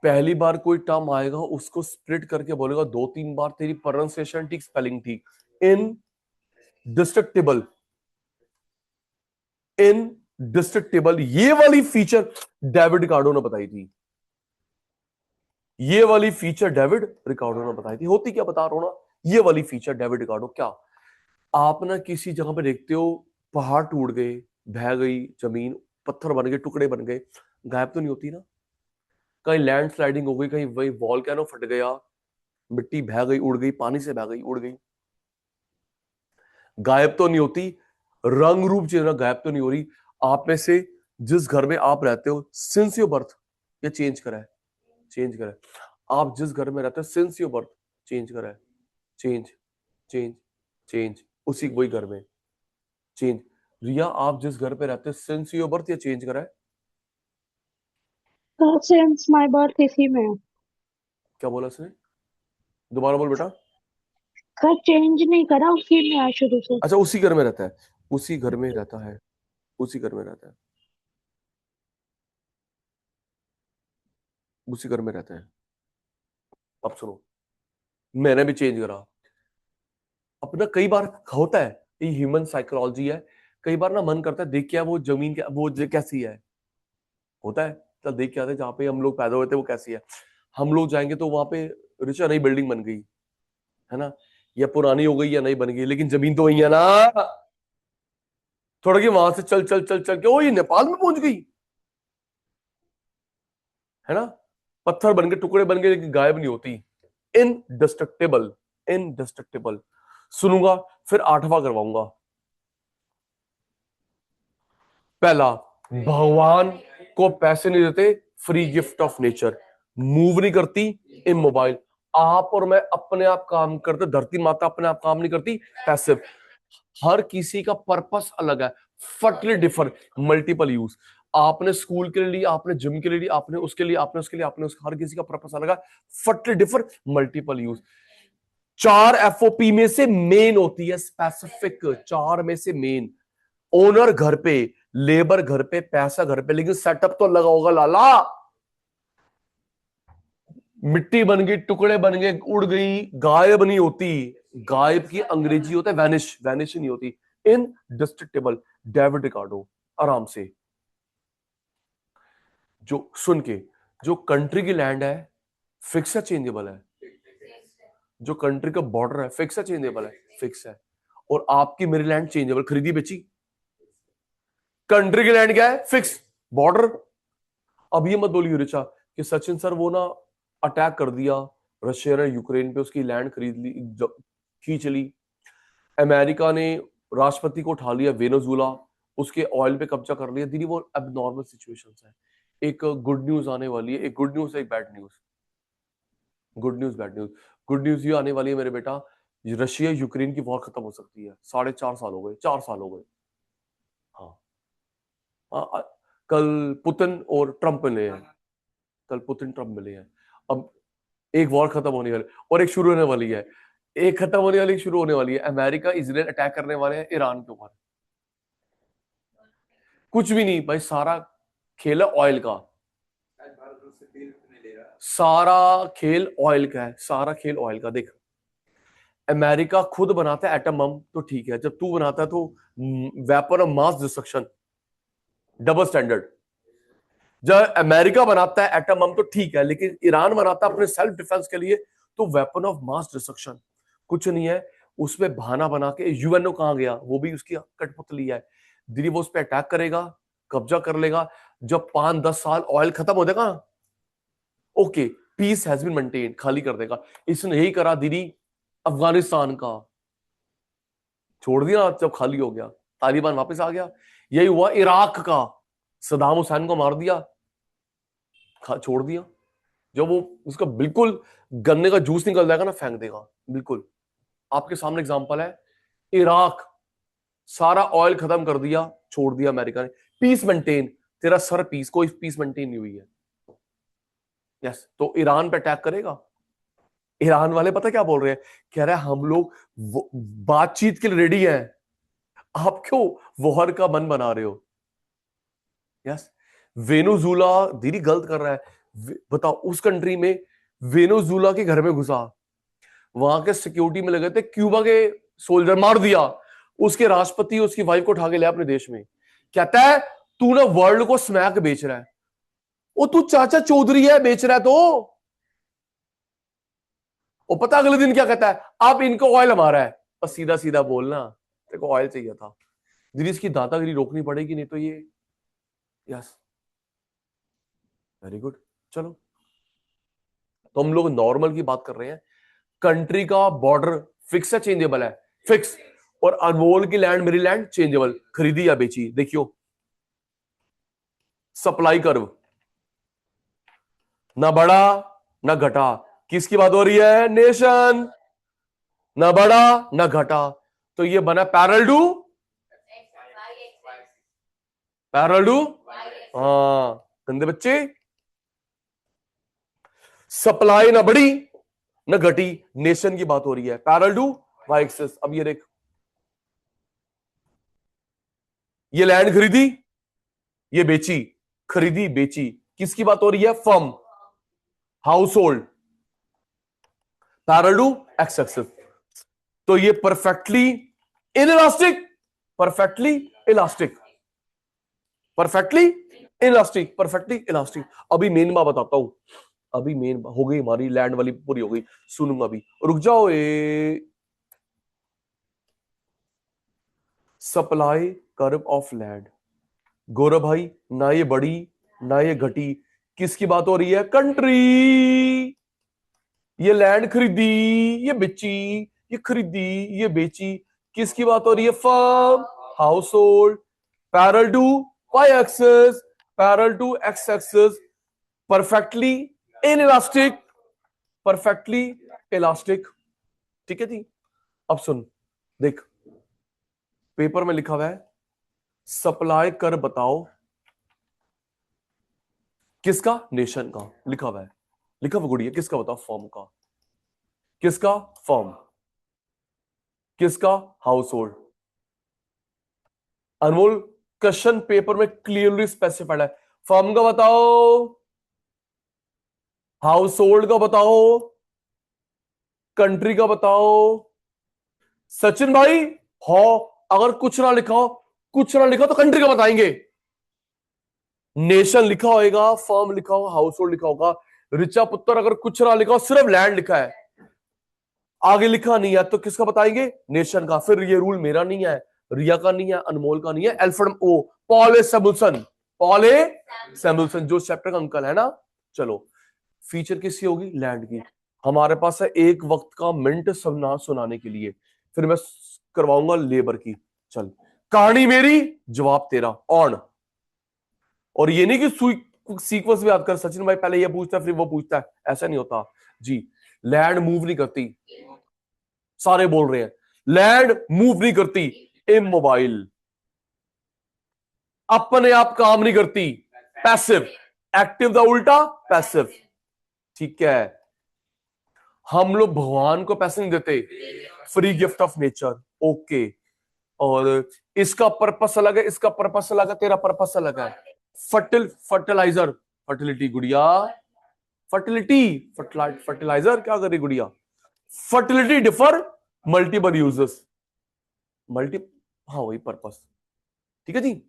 पहली बार कोई टर्म आएगा उसको स्प्लिट करके बोलेगा 2-3 बार, तेरी प्रोनाउंसिएशन ठीक, स्पेलिंग ठीक। इनडिस्ट्रक्टिबल, इनडिस्ट्रक्टिबल, ये वाली फीचर डेविड रिकार्डो ने बताई थी। ये वाली फीचर डेविड रिकार्डो ने बताई थी। होती क्या बता रहा हूं ना, ये वाली फीचर डेविड रिकार्डो। क्या आप ना किसी जगह पे देखते हो पहाड़ टूट गए, बह गई जमीन, पत्थर बन गए, टुकड़े बन गए, गायब तो नहीं होती ना। कहीं लैंडस्लाइडिंग हो गई, कहीं वही वॉल्केनो फट गया, मिट्टी बह गई, उड़ गई, पानी से बह गई, उड़ गई, गायब तो नहीं होती। रंग रूप चेंज, गायब तो नहीं हो रही। आप में से जिस घर में आप रहते हो सिंस योर बर्थ, ये चेंज करा है, चेंज करा है। आप जिस घर में रहते हो सिंस योर बर्थ, चेंज करा है, चेंज चेंज चेंज, उसी वही घर में चेंज। रिया, आप जिस घर पे रहते हो सिंस योर बर्थ, ये चेंज करा है? सिंस माय बर्थ इसी में है। क्या बोला उसने? दोबारा बोल बेटा। सर चेंज नहीं करा, उसी में है शुरू से। अच्छा, उसी घर में रहता है, उसी घर में रहता है, उसी घर में रहता है, उसी घर में रहता है। अब सुनो, मैंने भी चेंज करा अपना। कई बार होता है, ये ह्यूमन साइकोलॉजी है। कई बार ना मन करता है देख क्या वो जमीन क्या वो कैसी है, होता है, चल देख के आते हैं जहाँ पे हम लोग पैदा हुए थे वो कैसी है। हम लोग जाएंगे तो वहां पे रिचा नई बिल्डिंग बन गई है ना, या पुरानी हो गई या नई बन गई, लेकिन जमीन तो वही है ना। थोड़ा कि वहां से चल चल चल चल के ओ ये नेपाल में पहुंच गई है ना। पत्थर बन के, टुकड़े बन गए, लेकिन गायब नहीं होती। Indestructible, indestructible. सुनूंगा, फिर 8वां करवाऊंगा। पहला, भगवान को पैसे नहीं देते, free gift of nature. Move नहीं करती, इमोबाइल। आप और मैं अपने आप काम करते, धरती माता अपने आप काम नहीं करती, पैसिव। हर किसी का पर्पस अलग है, फटली डिफर, मल्टीपल यूज। आपने स्कूल के लिए ली, आपने जिम के लिए ली, आपने उसके लिए, आपने उसके लिए, आपने उसके, हर किसी का पर्पस अलग है, फटली डिफर, मल्टीपल यूज। 4 एफओपी में से मेन होती है स्पेसिफिक, 4 में से मेन। ओनर घर पे, लेबर घर पे, पैसा घर पे, लेकिन सेटअप तो लगा होगा लाला। मिट्टी बन गई, टुकड़े बन गए, उड़ गई, गायब नहीं होती। गायब की अंग्रेजी होता है वैनिश, वैनिश नहीं होती। Indestructible, David Ricardo. आराम से जो सुन के, जो कंट्री की लैंड है फिक्स है, चेंजेबल है। जो कंट्री का बॉर्डर है फिक्स है, चेंजेबल है, फिक्स है। और आपकी मेरी लैंड चेंजेबल, खरीदी बेची। कंट्री की लैंड क्या है? Fix border. अब ये मत बोलिए रिचा कि सचिन सर वो ना अटैक कर दिया रशिया ने यूक्रेन पे, उसकी लैंड खरीद ली, खींच ली। अमेरिका ने राष्ट्रपति को उठा लिया वेनेजुएला, उसके ऑयल पे कब्जा कर लिया। दीदी वो एबनॉर्मल सिचुएशंस है। एक गुड न्यूज आने वाली है, एक गुड न्यूज, एक bad news. Good news, bad news. Good news ये आने वाली है मेरे बेटा, रशिया यूक्रेन की वॉर खत्म हो सकती है। 4.5 साल हो गए, 4 साल हो गए। हाँ, कल पुतिन और ट्रंप मिले हैं, कल पुतिन ट्रंप मिले हैं। अब एक वॉर खत्म होने वाली और एक शुरू होने वाली है, एक खत्म होने वाली, एक शुरू होने वाली है। अमेरिका इजराइल अटैक करने वाले हैं ईरान के ऊपर। कुछ भी नहीं भाई, सारा खेल है ऑयल का, सारा खेल ऑयल का है, सारा खेल ऑयल का। देख, अमेरिका खुद बनाता है एटम बम तो ठीक है, जब तू बनाता है तो weapon of mass destruction, double standard. जब अमेरिका बनाता है एटम बम तो ठीक है, लेकिन ईरान बनाता है अपने सेल्फ डिफेंस के लिए तो वेपन ऑफ मास डिस्ट्रक्शन। कुछ नहीं है उसमें बहाना बना के। यूएनओ कहां गया? वो भी उसकी कठपुतली है। दीदी वो उस पर अटैक करेगा, कब्जा कर लेगा। जब 5-10 साल ऑयल खत्म हो जाएगा, okay, peace has been maintain, खाली कर देगा। इसने यही करा दीदी अफगानिस्तान का, छोड़ दिया जब खाली हो गया, तालिबान वापस आ गया। यही हुआ इराक का, सदाम हुसैन को मार दिया, छोड़ दिया। जब वो उसका बिल्कुल गन्ने का जूस निकल जाएगा ना, फेंक देगा बिल्कुल। आपके सामने एग्जांपल है, इराक सारा ऑयल खत्म कर दिया, छोड़ दिया अमेरिका ने। पीस मेंटेन, तेरा सर पीस, कोई पीस मेंटेन नहीं हुई है। यस, तो ईरान पे अटैक करेगा। ईरान वाले पता क्या बोल रहे हैं? कह रहे हैं हम लोग बातचीत के लिए रेडी हैं, आप क्यों वॉर का मन बना रहे हो? यस, वेनेजुएला दीदी गलत कर रहा है। बताओ उस कंट्री में वेनेजुला के घर में घुसा, वहां के सिक्योरिटी में लगे थे, क्यूबा के सोल्जर मार दिया, उसके राष्ट्रपति उसकी वाइफ को उठा के ले अपने देश में, कहता है तू ना वर्ल्ड को स्मैक बेच रहा है। वो तू चाचा चौधरी है, बेच रहा है तो। वो पता अगले दिन क्या कहता है, अब इनको ऑयल हमारा है। और सीधा सीधा बोलना, तेरे को ऑयल चाहिए था। दीदी इसकी दादागिरी रोकनी पड़ेगी, नहीं तो ये। Yes, very good. चलो, तो हम लोग नॉर्मल की बात कर रहे हैं। कंट्री का बॉर्डर फिक्स है, चेंजेबल है? फिक्स। और अनमोल की लैंड, मेरी लैंड, चेंजेबल। खरीदी या बेची? देखियो सप्लाई कर्व, ना बढ़ा ना घटा। किसकी बात हो रही है? नेशन। ना बढ़ा ना घटा, तो ये बना पैरेलल टू, पैरेलल टू। हाँ गंदे बच्चे, सप्लाई ना बढ़ी ना घटी, नेशन की बात हो रही है, पैरेलल टू वाई एक्सिस। अब ये देख, ये लैंड खरीदी, ये बेची, खरीदी बेची, किसकी बात हो रही है? Firm, household, parallel to X axis. तो ये perfectly inelastic, perfectly elastic, perfectly elastic, perfectly elastic. अभी मेन बात बताता हूं, अभी मेन हो गई हमारी लैंड वाली पूरी हो गई, सुनूंगा अभी, रुक जाओ। सप्लाई कर्व ऑफ लैंड, गौरव भाई, ना ये बढ़ी ना ये घटी, किसकी बात हो रही है? कंट्री। ये लैंड खरीदी, ये बेची, ये खरीदी, ये बेची, किसकी बात हो रही है? Firm, household, parallel to Y axis, parallel to X axis, perfectly inelastic, perfectly elastic. ठीक है जी। अब सुन, देख पेपर में लिखा हुआ है, सप्लाई कर बताओ किसका? नेशन का। लिखा हुआ है, लिखा हुआ गुड़िया, किसका बताओ? फर्म का। किसका? फर्म। किसका? Household. Anmol, question paper में क्लियरली स्पेसिफाइड है, फर्म का बताओ, हाउस होल्ड का बताओ, कंट्री का बताओ। सचिन भाई, हो अगर कुछ ना लिखा हो, कुछ ना लिखा तो कंट्री का बताएंगे। नेशन लिखा होगा, फर्म लिखा होगा, हाउस होल्ड लिखा होगा। रिचा पुत्र अगर कुछ ना लिखा हो, सिर्फ लैंड लिखा है, आगे लिखा नहीं है, तो किसका बताएंगे? नेशन का। फिर ये रूल मेरा नहीं है, रिया का नहीं है, अनमोल का नहीं है, Alfred O Paul A Samuelson, Paul A Samuelson जो चैप्टर का अंकल है ना। चलो, फीचर किसकी होगी? लैंड की। हमारे पास है एक वक्त का मिनट सुनाने के लिए, फिर मैं करवाऊंगा लेबर की। चल, कहानी मेरी, जवाब तेरा, ऑन। और ये नहीं कि सीक्वेंस भी याद कर, सचिन भाई पहले ये पूछता है फिर वो पूछता है, ऐसा नहीं होता जी। लैंड मूव नहीं करती, सारे बोल रहे हैं लैंड मूव नहीं करती, इमोबाइल, अपने आप काम नहीं करती, पैसिव। एक्टिव द उल्टा, पैसिव। ठीक है, हम लोग भगवान को पैसे नहीं देते, free gift of nature. Okay, और इसका पर्पस अलग है, इसका पर्पस अलग है, तेरा पर्पस अलग है। फर्टिलाइजर, फर्टिलिटी गुड़िया, फर्टिलिटी, फर्टिलाइजर क्या कर रही गुड़िया? Fertility differ, multiple uses, multi, हाँ वही पर्पस। ठीक है जी।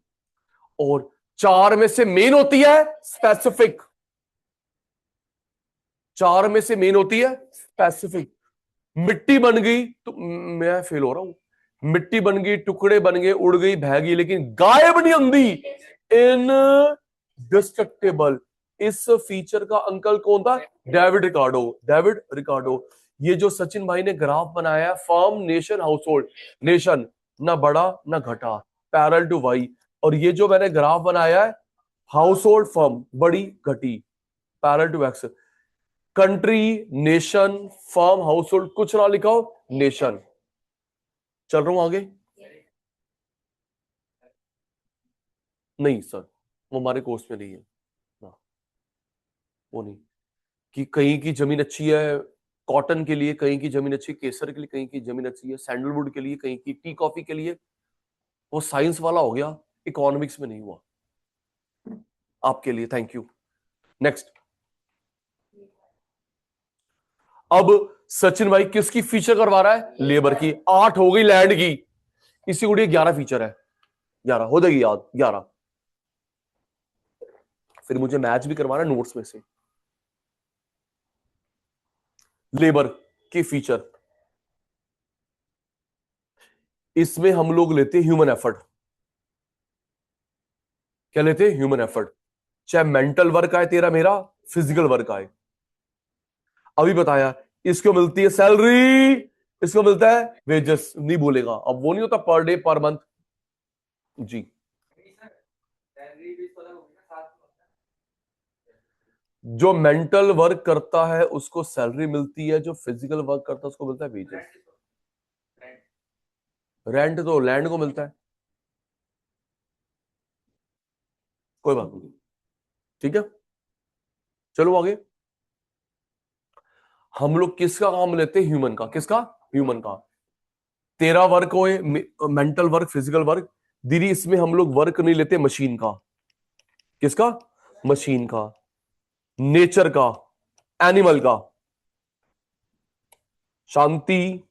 और चार में से मेन होती है स्पेसिफिक, चार में से मेन होती है स्पेसिफिक। मिट्टी बन गई तो मैं फेल हो रहा हूं, मिट्टी बन गई, टुकड़े बन गए, उड़ गई, बह गई, लेकिन गायब नहीं होंगी, इनडिस्ट्रक्टेबल। इस फीचर का अंकल कौन था? David Ricardo, David Ricardo. ये जो सचिन भाई ने ग्राफ बनाया है, firm, nation, house hold, nation ना बढ़ा ना घटा, पैरेलल टू वाई। और ये जो मैंने ग्राफ बनाया है, हाउस होल्ड, फर्म, बड़ी घटी, parallel to X. Country, nation, firm, household, कुछ ना लिखा हो, नेशन। चल रहा हूं आगे? नहीं सर, वो हमारे कोर्स में नहीं है ना, वो नहीं। कि कहीं की जमीन अच्छी है कॉटन के लिए, कहीं की जमीन अच्छी केसर के लिए, कहीं की जमीन अच्छी है सैंडलवुड के लिए, कहीं की टी कॉफी के लिए, वो साइंस वाला हो गया, इकोनॉमिक्स में नहीं हुआ। आपके लिए थैंक यू। नेक्स्ट, अब सचिन भाई किसकी फीचर करवा रहा है? लेबर की। 8 हो गई लैंड की, इसी को 11 फीचर है, 11 हो जाएगी याद, 11। फिर मुझे मैच भी करवाना नोट्स में से। लेबर के फीचर, इसमें हम लोग लेते हैं ह्यूमन एफर्ट। क्या लेते हैं? Human effort. चाहे मेंटल वर्क आए तेरा मेरा, फिजिकल वर्क आए। अभी बताया, इसको मिलती है सैलरी, इसको मिलता है वेजेस। नहीं बोलेगा अब, वो नहीं होता पर डे पर मंथ जी। सैलरी भी तो अलग होगी ना, साथ में होता जो मेंटल वर्क करता है उसको सैलरी मिलती है, जो फिजिकल वर्क करता है उसको मिलता है है। वेजेस। रेंट रेंट तो लैंड को मिलता है। कोई बात नहीं, ठीक है। चलो आगे। हम लोग किसका काम लेते हैं? ह्यूमन का। किसका? ह्यूमन का। तेरा वर्क हो, मेंटल वर्क, फिजिकल वर्क। दीदी इसमें हम लोग वर्क नहीं लेते मशीन का। किसका? मशीन का, नेचर का, एनिमल का। शांति,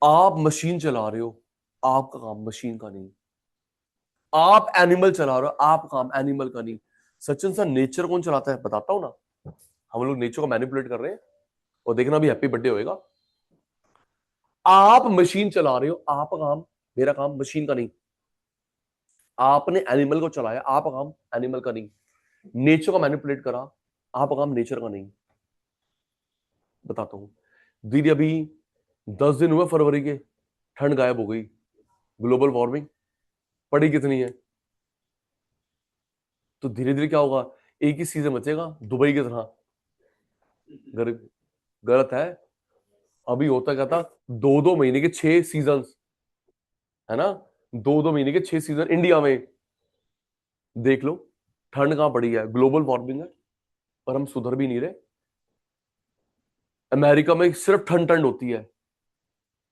आप मशीन चला रहे हो, आपका काम मशीन का नहीं। आप एनिमल चला रहे हो, आप काम एनिमल का नहीं। सचिन सर नेचर कौन चलाता है? बताता हूं ना। हम लोग नेचर को मैनिपुलेट कर रहे हैं, और देखना अभी हैप्पी बर्थडे होएगा। आप मशीन चला रहे हो, आप काम, मेरा काम मशीन का नहीं। आपने एनिमल को चलाया, आप काम एनिमल का नहीं। नेचर को मैनिपुलेट करा, आप काम नेचर का नहीं। बताता हूं दीदी, अभी 10 दिन हुए फरवरी के, ठंड गायब हो गई, ग्लोबल वार्मिंग पड़ी कितनी है। तो धीरे धीरे क्या होगा? एक ही सीजन बचेगा दुबई की तरह। गलत है। अभी होता क्या था, 2-2 महीने के 6 सीजन, है ना? 2-2 महीने के 6 सीजन इंडिया में। देख लो ठंड कहां पड़ी है, ग्लोबल वार्मिंग है, पर हम सुधर भी नहीं रहे। अमेरिका में सिर्फ ठंड ठंड होती है,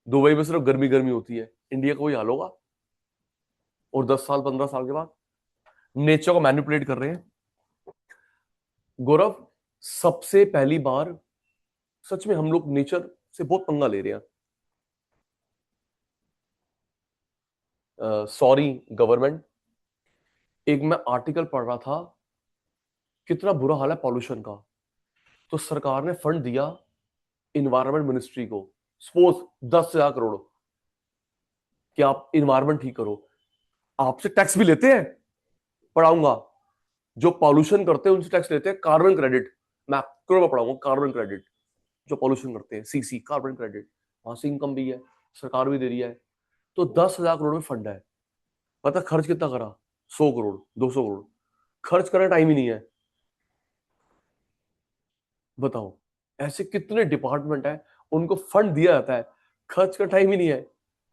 दुबई में सिर्फ गर्मी गर्मी होती है। इंडिया का वही हाल होगा, और 10 साल 15 साल के बाद। नेचर को मैनिपुलेट कर रहे हैं गौरव। सबसे पहली बार सच में हम लोग नेचर से बहुत पंगा ले रहे हैं। Sorry government. एक मैं आर्टिकल पढ़ रहा था, कितना बुरा हाल है पॉल्यूशन का। तो सरकार ने फंड दिया इन्वायरमेंट मिनिस्ट्री को, सपोज 10,000 करोड़, कि आप इन्वायरमेंट ठीक करो। आपसे टैक्स भी लेते हैं, पढ़ाऊंगा। जो पॉल्यूशन करते हैं उनसे टैक्स लेते हैं। कार्बन क्रेडिट मैं एक्रो में पढ़ाऊंगा, कार्बन क्रेडिट। जो पॉल्यूशन करते हैं, सीसी, कार्बन क्रेडिट, वहां से इनकम भी है, सरकार भी दे रही है। तो 10,000 करोड़ में फंड है। पता खर्च कितना करा? 100 करोड़, 200 करोड़। खर्च करने टाइम ही नहीं है। बताओ, ऐसे कितने डिपार्टमेंट है, उनको फंड दिया जाता है, खर्च का टाइम ही नहीं है।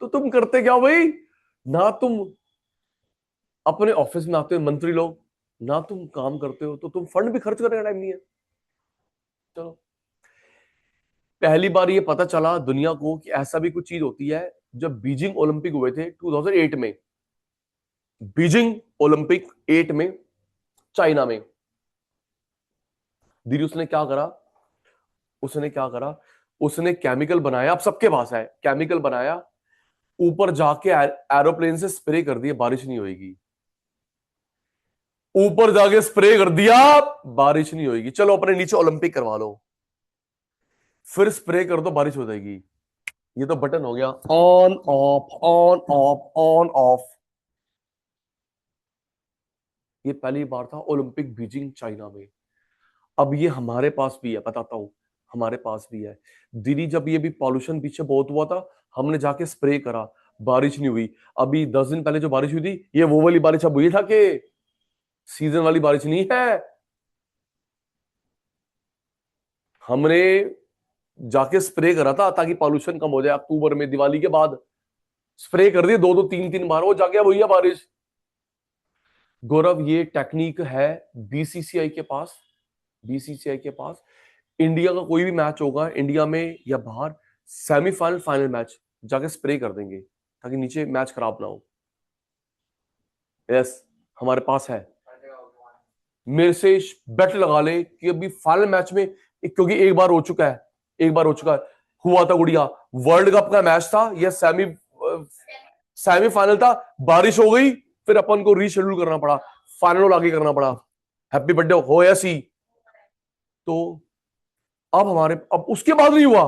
तो तुम करते क्या हो भाई? ना तुम अपने ऑफिस में आते हो मंत्री लोग, ना तुम काम करते हो, तो तुम फंड भी खर्च करने का टाइम नहीं है। चलो, पहली बार ये पता चला दुनिया को कि ऐसा भी कुछ चीज होती है। जब बीजिंग ओलंपिक हुए थे 2008 में, बीजिंग ओलंपिक 8 में, चाइना में, दीदी उसने क्या करा? उसने क्या करा? उसने केमिकल बनाया, अब सबके पास है केमिकल बनाया, ऊपर जाके एरोप्लेन से स्प्रे कर दिया, बारिश नहीं होगी। ऊपर जाके स्प्रे कर दिया, बारिश नहीं होगी। चलो अपने नीचे ओलंपिक करवा लो, फिर स्प्रे कर दो, बारिश हो जाएगी। ये तो बटन हो गया, on off on off on off. ये पहली बार था ओलंपिक बीजिंग चाइना में। अब ये हमारे पास भी है, बताता हूं, हमारे पास भी है। दिल्ली जब ये भी पॉल्यूशन पीछे बहुत हुआ था, हमने जाके स्प्रे करा, बारिश नहीं हुई। अभी 10 दिन पहले जो बारिश हुई थी, ये वो वाली बारिश अब हुई था कि सीजन वाली बारिश नहीं है। हमने जाके स्प्रे करा था ताकि पॉल्यूशन कम हो जाए। अक्टूबर में दिवाली के बाद स्प्रे कर दिए, 2-2 3-3 बार, वो जाके वही है बारिश। गौरव ये टेक्निक है बीसीसीआई के पास। बीसीसीआई के पास इंडिया का कोई भी मैच होगा, इंडिया में या बाहर, सेमीफाइनल फाइनल मैच, जाके स्प्रे कर देंगे ताकि नीचे मैच खराब ना हो। यस, हमारे पास है। हर जगह होगा वहाँ। मेरे से बेट लगा ले कि अभी फाइनल मैच में, क्योंकि एक बार हो चुका है, एक बार हो चुका है, हुआ था गुड़िया, वर्ल्ड कप का मैच था, यह सेमीफाइनल था, बारिश हो गई, फिर अपन को रीशेड्यूल करना पड़ा, फाइनल आगे करना पड़ा, हैप्पी बर्थडे हो ऐसी। तो अब उसके बाद नहीं हुआ,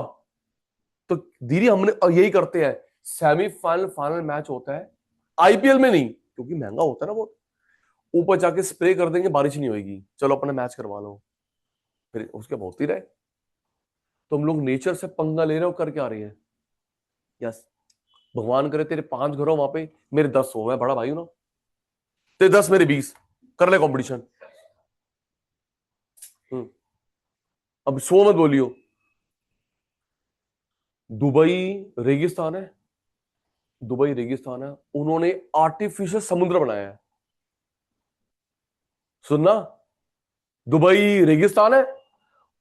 तो धीरे हमने यही करते हैं, सेमीफाइनल फाइनल मैच होता है आईपीएल में नहीं, क्योंकि महंगा होता है ना बहुत, ऊपर जाके स्प्रे कर देंगे, बारिश नहीं होगी, चलो अपना मैच करवा लो, फिर उसके बहुत ही रहे। तो हम लोग नेचर से पंगा ले रहे हो, करके आ रही है। यस, भगवान करे तेरे 5 घर हो वहां पे, मेरे 10 हो, मैं बड़ा भाई हूं ना, तेरे 10 मेरे 20, कर ले कंपटीशन। अब 100 मत बोलियो। दुबई रेगिस्तान है, दुबई रेगिस्तान है, उन्होंने आर्टिफिशियल समुद्र बनाया है, सुनना, दुबई रेगिस्तान है,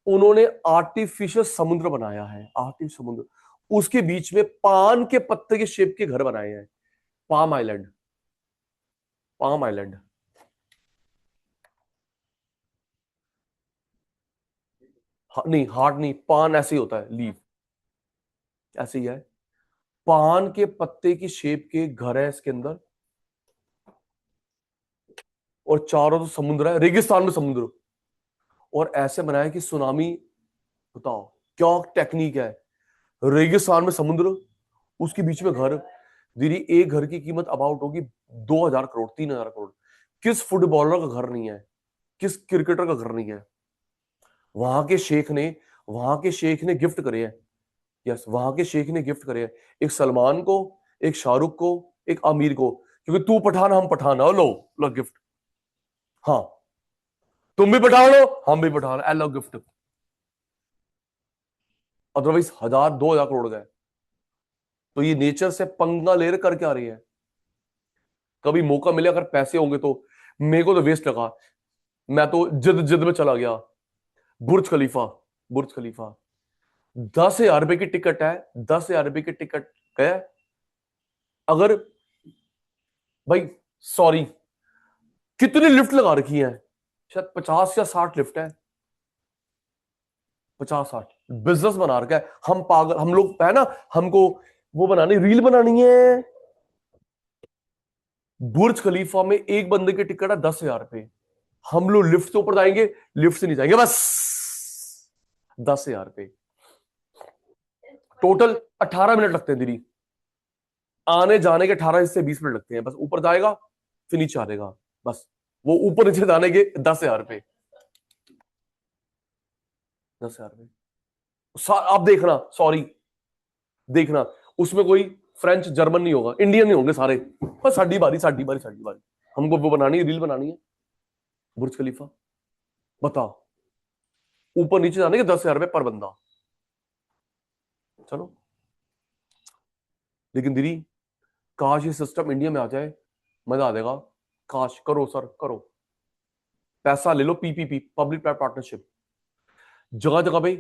उन्होंने आर्टिफिशियल समुद्र बनाया है, आर्टिफिशियल समुद्र, उसके बीच में पान के पत्ते के शेप के घर बनाए हैं, पाम आइलैंड, पाम आइलैंड। नहीं हार्ट नहीं, पान ऐसे ही होता है, लीव ऐसे ही है, पान के पत्ते की शेप के घर है इसके अंदर, और चारों तो समुद्र है, रेगिस्तान में समुद्र, और ऐसे बनाया कि सुनामी, बताओ क्या टेक्निक है, रेगिस्तान में समुद्र, उसके बीच में घर। दीदी एक घर की कीमत अबाउट होगी 2,000 करोड़, 3,000 करोड़। किस फुटबॉलर का घर नहीं है, किस क्रिकेटर का घर नहीं है। वहां के शेख ने, वहां के शेख ने गिफ्ट करे हैं, यस वहां के शेख ने गिफ्ट करे हैं, एक सलमान को, एक शाहरुख को, एक आमिर को, क्योंकि तू पठान हम पठान, लो लो गिफ्ट, हाँ तुम भी पठान हो हम भी पठान, लो गिफ्ट, अदरवाइज 1,000 2,000 करोड़ गए। तो ये नेचर से पंगा ले कर क्या रही है, कभी मौका मिले अगर पैसे होंगे तो, मेरे को तो वेस्ट लगा, मैं तो जिद जिद में चला गया, बुर्ज खलीफा, बुर्ज खलीफा, 10,000 रुपए की टिकट है, 10,000 रुपए की टिकट है, अगर भाई सॉरी, कितनी लिफ्ट लगा रखी है, शायद 50 या 60 लिफ्ट है, 50-60, बिजनेस बना रखा है, हम पागल, हम लोग है ना, हमको वो बनानी, रील बनानी है। बुर्ज खलीफा में एक बंदे की टिकट है 10,000 रुपए, हम लोग लिफ्ट से ऊपर जाएंगे, लिफ्ट से नहीं जाएंगे, बस 10,000 रुपए, टोटल 18 मिनट लगते हैं दीदी, आने जाने के 18 से 20 मिनट लगते हैं, बस ऊपर जाएगा फिर नीचे आ जाएगा, बस वो ऊपर नीचे जाने के 10,000 रुपए, 10,000 रुपए। आप देखना, सॉरी देखना, उसमें कोई फ्रेंच जर्मन नहीं होगा, इंडियन नहीं होंगे सारे, बस साडी बारी साडी बारी साडी बारी, हमको वो बनानी है, रील बनानी है, बुर्ज खलीफा, बताओ, ऊपर नीचे जाने के 10,000 रुपए पर बंदा, चलो। लेकिन दीदी काश ये सिस्टम इंडिया में आ जाए, मजा आ जाएगा, काश, करो सर करो, पैसा ले लो, पीपीपी, पब्लिक प्राइवेट पार्टनरशिप, जगह जगह पे,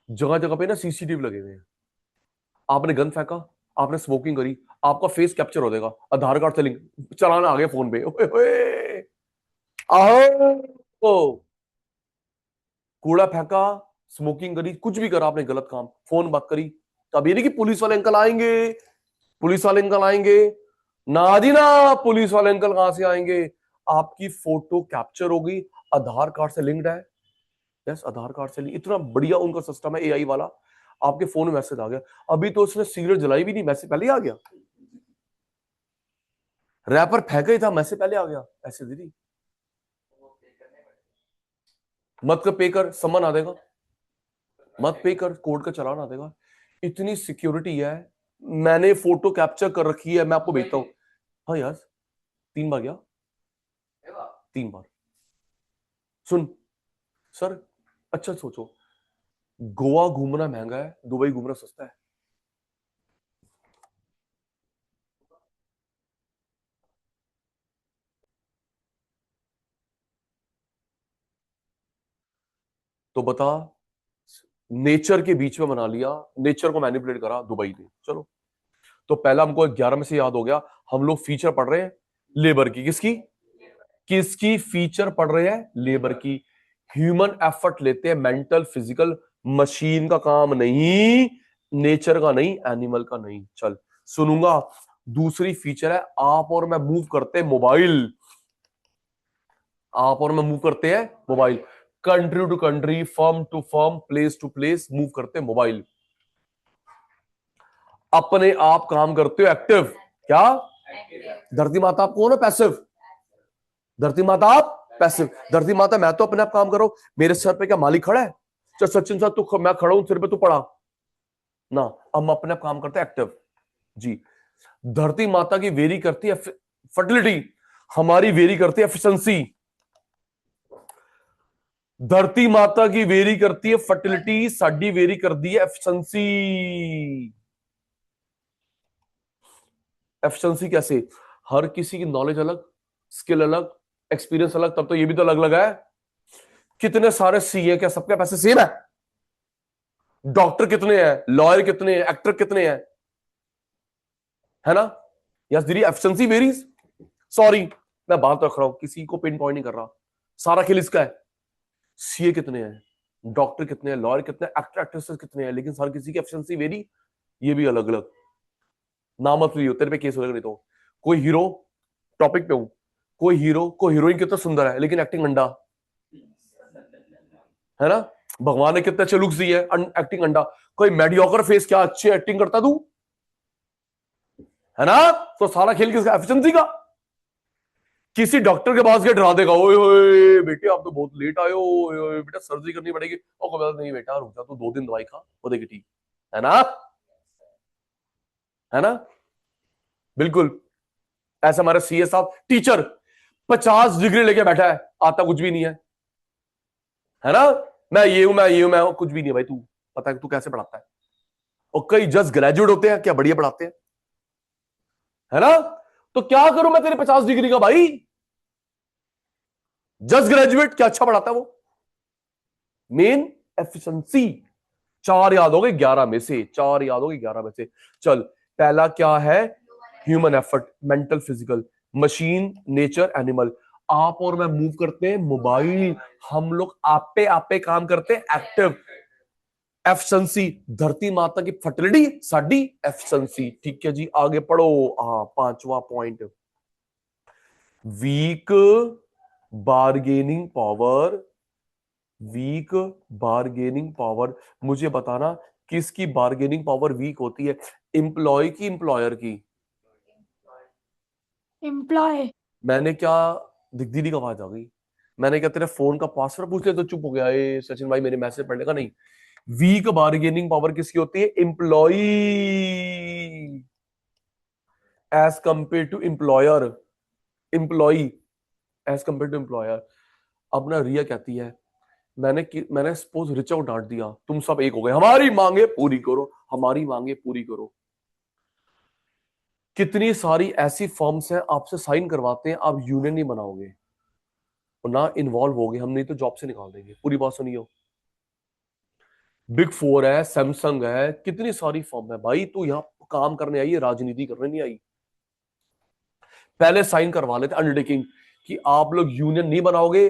जगह जगह पे ना सीसीटीवी लगे हुए हैं, आपने गन फेंका, आपने स्मोकिंग करी, आपका फेस कैप्चर हो जाएगा, आधार कार्ड से लिंक, चलाना आ गया फोन पे, ओए ओए, आओ, कूड़ा फेंका, स्मोकिंग करी, कुछ भी करा आपने गलत काम, फोन बात करी, तो अब ये नहीं कि पुलिस वाले अंकल आएंगे, पुलिस वाले अंकल आएंगे, ना जी ना, पुलिस वाले अंकल कहां से आएंगे, आपकी फोटो कैप्चर होगी, आधार कार्ड से लिंक्ड है, यस आधार कार्ड से लिंक, इतना बढ़िया उनका सिस्टम है एआई वाला, आपके फोन में मैसेज आ गया, अभी तो उसने सिगरेट जलाई भी नहीं, मैसेज पहले ही आ गया, रैपर फेंका ही था, मैसेज पहले आ गया, ऐसे दीदी, मत कर पे कर, समन आ देगा, मत पे कर, कोर्ट का चालान आ देगा, इतनी सिक्योरिटी है, मैंने फोटो कैप्चर कर रखी है, मैं आपको भेजता हूँ, हाँ यार 3 बार गया, 3 बार, सुन सर, अच्छा सोचो, गोवा घूमना महंगा है, दुबई घूमना सस्ता है, तो बता, नेचर के बीच में बना लिया, नेचर को मैनिपुलेट करा दुबई ने, चलो। तो पहला हमको 11 में से याद हो गया, हम लोग फीचर पढ़ रहे हैं लेबर की, किसकी, किसकी फीचर पढ़ रहे हैं? लेबर की। ह्यूमन एफर्ट लेते हैं, मेंटल फिजिकल, मशीन का काम नहीं, नेचर का नहीं, एनिमल का नहीं। चल सुनूंगा। दूसरी फीचर है आप और मैं मूव करते हैं मोबाइल। आप और मैं मूव करते हैं mobile, country to country, firm to firm, place to place move करते हैं मोबाइल। अपने आप काम करते हो एक्टिव। क्या? धरती माता आप कौन हो? पैसिव। धरती माता आप पैसिव। धरती माता मैं तो अपने आप काम करो, मेरे सर पे क्या मालिक खड़ा है? चल सचिन साहब तू, मैं खड़ा हूं सिर पे, तू पड़ा ना। हम अपने आप काम करते हैं एक्टिव जी। धरती माता की वेरी करती है फर्टिलिटी, हमारी वेरी करती है एफिशिएंसी। धरती माता की वेरी करती है फर्टिलिटी, साडी वेरी कर दी है एफिशिएंसी। एफिशिएंसी कैसे? हर किसी की नॉलेज अलग, स्किल अलग, एक्सपीरियंस अलग, तब तो ये भी तो अलग अलग है। कितने सारे सीए, क्या सबके पैसे सेम है? डॉक्टर कितने हैं, लॉयर कितने हैं, एक्टर कितने हैं? है ना? यस दीदी, एफिशिएंसी वेरीज। सॉरी मैं बात रख रहा हूं, किसी को पिन पॉइंट नहीं कर रहा, सारा खेल इसका है। सीए कितने हैं, डॉक्टर कितने हैं, लॉयर कितने हैं, एक्टर एक्ट्रेसेस कितने हैं, लेकिन हर किसी की एफिशिएंसी वेरी, ये भी अलग अलग। ना मत लियो, तेरे पे केस हो नहीं तो। कोई हीरो, टॉपिक पे हूं, कोई हीरो को हीरोइन कितना सुंदर है लेकिन एक्टिंग अंडा, है ना? भगवान ने कितने अच्छे लुक्स दिए, एक्टिंग अंडा। कोई मेडियोकर फेस, क्या अच्छी एक्टिंग करता तू, है ना? तो सारा खेल किसका? एफिशिएंसी का। किसी डॉक्टर के पास गए डरा देगा, ओए ओए बेटे आप तो बहुत लेट आए हो, ओए ओए बेटा सर्जरी करनी पड़ेगी, और कब? नहीं बेटा रुक जा, तू 2 दिन दवाई खा, वो देखी ठीक, है ना? है ना? बिल्कुल। ऐसा हमारा सीए साहब, टीचर 50 डिग्री लेके बैठा है, आता कुछ भी नहीं है ना? मैं ये हूं, मैं ये हूं, मैं हूं, कुछ भी नहीं है भाई। तू पता है तू कैसे पढ़ाता है? और कई जस्ट ग्रेजुएट होते हैं, क्या बढ़िया पढ़ाते हैं, है ना? तो क्या करूं मैं तेरे 50 डिग्री का भाई? जस्ट ग्रेजुएट, क्या अच्छा पढ़ाता है वो? Main efficiency. 4 याद हो गए 11 में से, 4 याद हो गए 11 में से। चल पहला क्या है? Human effort, mental physical, machine, nature, animal. आप और मैं मूव करते हैं मोबाइल, हम लोग आप पे काम करते हैं एक्टिव। एफिशिएंसी, धरती माता की फर्टिलिटी, साडी एफिशिएंसी। ठीक है जी, आगे पढ़ो। हाँ, 5वां point, weak bargaining power. Weak bargaining power, मुझे बताना किसकी बार्गेनिंग पावर वीक होती है? एम्प्लॉय की, एम्प्लॉयर की? एम्प्लॉय। मैंने क्या, दीदी का आवाज आ गई, मैंने क्या तेरे फोन का पासवर्ड पूछ लिया तो चुप हो गया? ए सचिन भाई मेरे मैसेज पढ़ने का नहीं। वीक बार्गेनिंग पावर किसकी होती है? Employees compare to employer. Employees compare to employer. अब ना रिया कहती है, मैंने सपोज रिचा को डांट दिया, तुम सब एक हो गए, हमारी मांगे पूरी करो, हमारी मांगे पूरी करो। कितनी सारी ऐसी फर्म्स हैं आपसे साइन करवाते हैं, आप यूनियन नहीं बनाओगे और ना इन्वॉल्व होगे, हम नहीं तो जॉब से निकाल देंगे। पूरी बात सुनियो। बिग 4 है, सैमसंग है, कितनी सारी फर्म है भाई। तू यहाँ काम करने आई है, राजनीति करने नहीं आई। पहले साइन करवा लेते अंडरटेकिंग कि आप लोग यूनियन नहीं बनाओगे,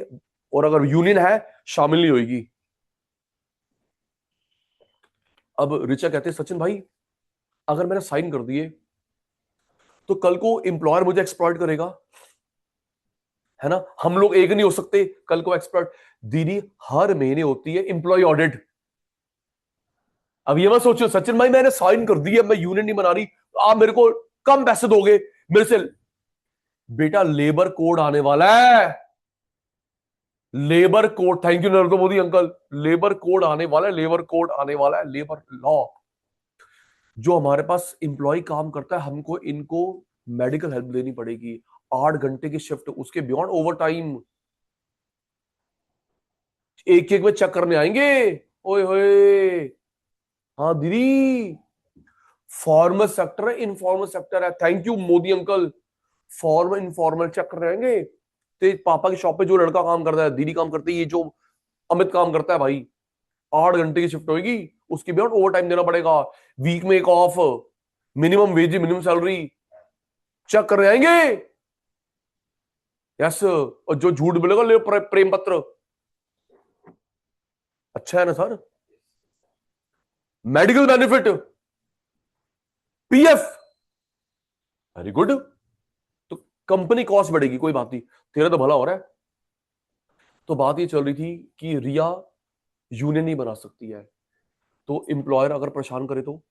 और अगर यूनियन है शामिल नहीं होगी। अब रिचा कहते सचिन भाई अगर मैंने साइन कर दिए तो कल को एम्प्लॉयर मुझे एक्सप्लॉइट करेगा, है ना? हम लोग एक नहीं हो सकते, कल को एक्सप्लॉइट। दीदी हर महीने होती है एम्प्लॉय ऑडिट। अब ये मत सोचो सचिन भाई मैंने साइन कर दिया, मैं यूनियन नहीं बना रही, तो आप मेरे को कम पैसे दोगे मेरे से। बेटा लेबर कोड आने वाला है, labour code, thank you Narendra Modi uncle. Labour code आने वाला है, लेबर कोड आने वाला है, लेबर लॉ। जो हमारे पास एम्प्लॉय काम करता है, हमको इनको मेडिकल हेल्प देनी पड़ेगी, 8 घंटे की शिफ्ट, उसके बियॉन्ड ओवर टाइम, एक एक में चेक करने आएंगे। ओए होए, हाँ दीदी, फॉर्मल सेक्टर है, इनफॉर्मल सेक्टर है, thank you Modi uncle. Formal informal check करने आएंगे। तेरे पापा की शॉप पे जो लड़का काम करता है, दीदी काम करती है, ये जो अमित काम करता है भाई, 8 घंटे की शिफ्ट होगी, उसके बियॉन्ड ओवर टाइम देना पड़ेगा, वीक में एक off, minimum wage, minimum salary, check कर रहे आएंगे। यस, और जो झूठ बोलेगा ले प्रेम पत्र। अच्छा है ना sir? Medical benefit, PF, very good. तो कंपनी कॉस्ट बढ़ेगी, कोई बात नहीं, तेरा तो भला हो रहा है। तो बात ये चल रही थी कि रिया यूनियन नहीं बना सकती है, तो एम्प्लॉयर अगर परेशान करे तो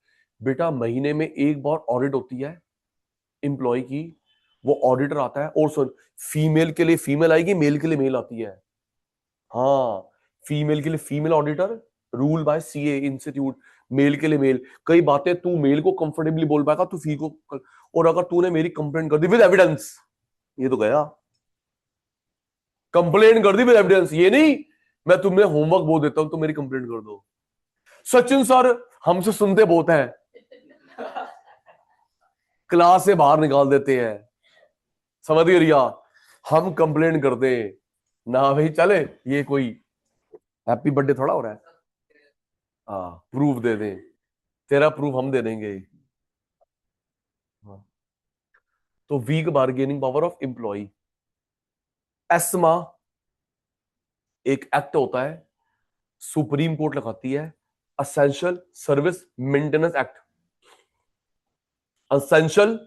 बेटा महीने में एक बार ऑडिट होती है एम्प्लॉय की, वो ऑडिटर आता है। और सुन, फीमेल के लिए फीमेल आएगी, मेल के लिए मेल आती है। हाँ, फीमेल के लिए female auditor, rule by CA institute, male के लिए मेल। कई बातें तू मेल को कंफर्टेबली बोल पाएगा, तू फी को। और अगर तूने मेरी कंप्लेंट कर दी विद एविडेंस, ये तो गया, कंप्लेंट कर दी विद एविडेंस, ये नहीं मैं तुम्हें होमवर्क बोल देता हूं तो मेरी कंप्लेंट कर दो। सचिन सर हमसे सुनते बहुत है, क्लास से बाहर निकाल देते हैं, समझ गए रिया? हम कंप्लेंट करते हैं ना भाई, चले ये कोई हैप्पी बर्थडे थोड़ा हो रहा है। हाँ, प्रूफ दे दें, तेरा प्रूफ हम दे देंगे। हाँ। तो weak bargaining power of employ, ESMA एक एक्ट होता है, सुप्रीम कोर्ट लगाती है, essential service maintenance act, essential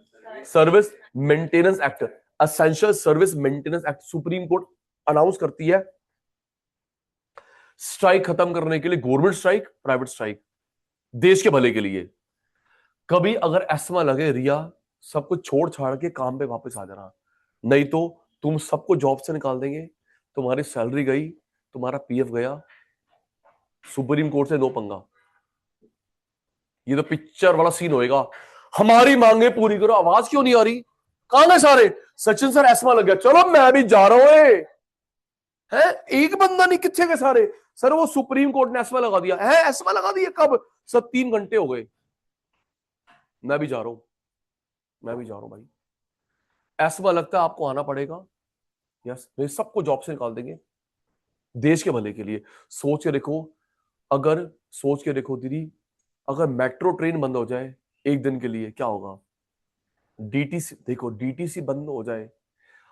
service maintenance act, essential service maintenance act Supreme Court announce करती है। स्ट्राइक खत्म करने के लिए, गवर्नमेंट स्ट्राइक, प्राइवेट स्ट्राइक, देश के भले के लिए। कभी अगर एस्मा लगे रिया, सब कुछ छोड़ छाड़ के काम पे वापस आ जाना, नहीं तो तुम सबको जॉब से निकाल देंगे, तुम्हारी सैलरी गई, तुम्हारा पीएफ गया, सुप्रीम कोर्ट से नो पंगा। ये तो पिक्चर वाला सीन होएगा, हमारी मांगे पूरी करो। आवाज क्यों नहीं आ रही? कहां गए सारे? सचिन सर एस्मा लग गया, चलो मैं भी जा रहा हूं। है एक बंदा नहीं, कितने के सारे? सर वो सुप्रीम कोर्ट ने एस्मा लगा दिया है। एस्मा लगा दिया कब? सब 3 घंटे हो गए। मैं भी जा रहा हूं, मैं भी जा रहा हूं भाई। एस्मा लगता है आपको आना पड़ेगा। यस, नहीं सबको जॉब से निकाल देंगे देश के भले के लिए। सोच के देखो, अगर सोच के देखो दीदी, अगर मेट्रो ट्रेन बंद हो जाए एक दिन के लिए क्या होगा? डीटीसी देखो, डीटीसी बंद हो जाए,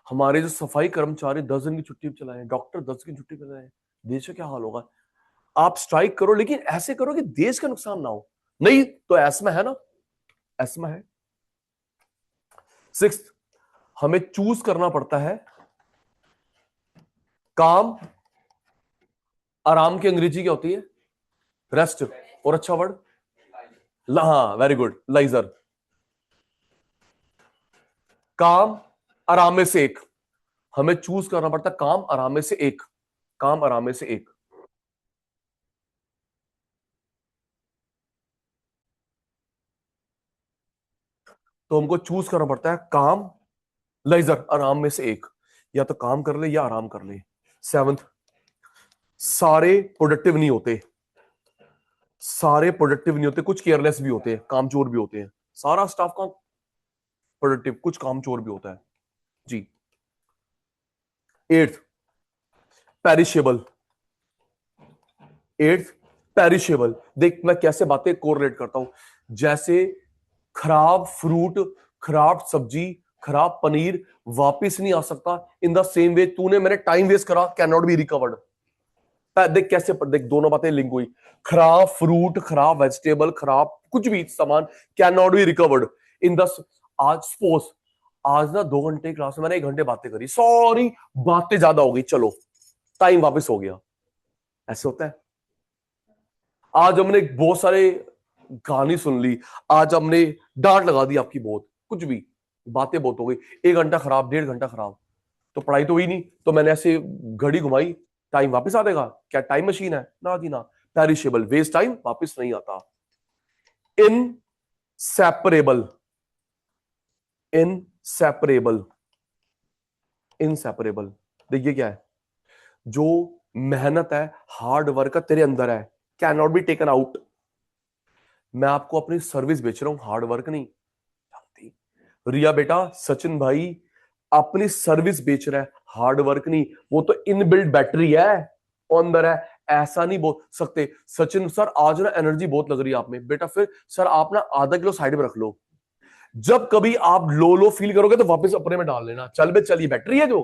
हमारे जो सफाई कर्मचारी 10 दिन की छुट्टी पे चलाए, डॉक्टर 10 की छुट्टी पे चलाए, देश का क्या हाल होगा? आप स्ट्राइक करो, लेकिन ऐसे करो कि देश का नुकसान ना हो। नहीं तो एस्मा है ना, एस्मा है। 6, हमें चूज करना पड़ता है काम, आराम की अंग्रेजी क्या होती है? रेस्ट। और अच्छा वर्ड, हाँ वेरी गुड, लाइजर। काम आराम में से एक, हमें चूज करना पड़ता है काम आराम में से एक, काम आराम में से एक। तो हमको चूज करना पड़ता है काम, लेजर, आराम में से एक, या तो काम कर ले या आराम कर ले। 7, सारे प्रोडक्टिव नहीं होते, सारे प्रोडक्टिव नहीं होते, कुछ केयरलेस भी होते हैं, कामचोर भी होते हैं। सारा स्टाफ का प्रोडक्टिव, कुछ कामचोर भी होता है जी। 8, पेरिशेबल, 8 पेरिशेबल। देख मैं कैसे बातें कोरिलेट करता हूं, जैसे खराब फ्रूट, खराब सब्जी, खराब पनीर वापस नहीं आ सकता, इन द सेम वे तूने मेरे टाइम वेस्ट करा, कैन नॉट बी रिकवर्ड। देख कैसे, देख दोनों बातें लिंक हुई, खराब फ्रूट, खराब वेजिटेबल, खराब कुछ भी सामान can not be recovered in the. आज सपोज आज ना 2 घंटे क्लास में मैंने 1 घंटे बातें करी, सॉरी बातें ज्यादा हो गई, चलो टाइम वापस हो गया, ऐसे होता है। आज हमने बहुत सारे गाने सुन ली, आज हमने डांट लगा दी आपकी बहुत, कुछ भी बातें बहुत हो गई, 1 घंटा खराब, 1.5 घंटा खराब, तो पढ़ाई तो हुई नहीं। तो मैंने ऐसे घड़ी घुमाई, टाइम वापस आ देगा क्या? टाइम मशीन है ना जी ना, पेरिशेबल, वेस्ट टाइम वापस नहीं आता। इनसेपरेबल, इनसेपरेबल, इनसेपरेबल, देखिए क्या है? जो मेहनत है, हार्ड वर्क है तेरे अंदर है, can not be taken out. मैं आपको अपनी सर्विस बेच रहा हूं, हार्ड वर्क नहीं। रिया बेटा, सचिन भाई अपनी सर्विस बेच रहा है, हार्ड वर्क नहीं। वो तो इनबिल्ट बैटरी है, अंदर है, ऐसा नहीं बोल सकते सचिन सर आज ना एनर्जी बहुत लग रही है आप में। बेटा फिर सर आप ना आधा किलो साइड में रख लो, जब कभी आप लो लो फील करोगे तो वापस अपने में डाल लेना, चल बे चल, ये बैटरी है जो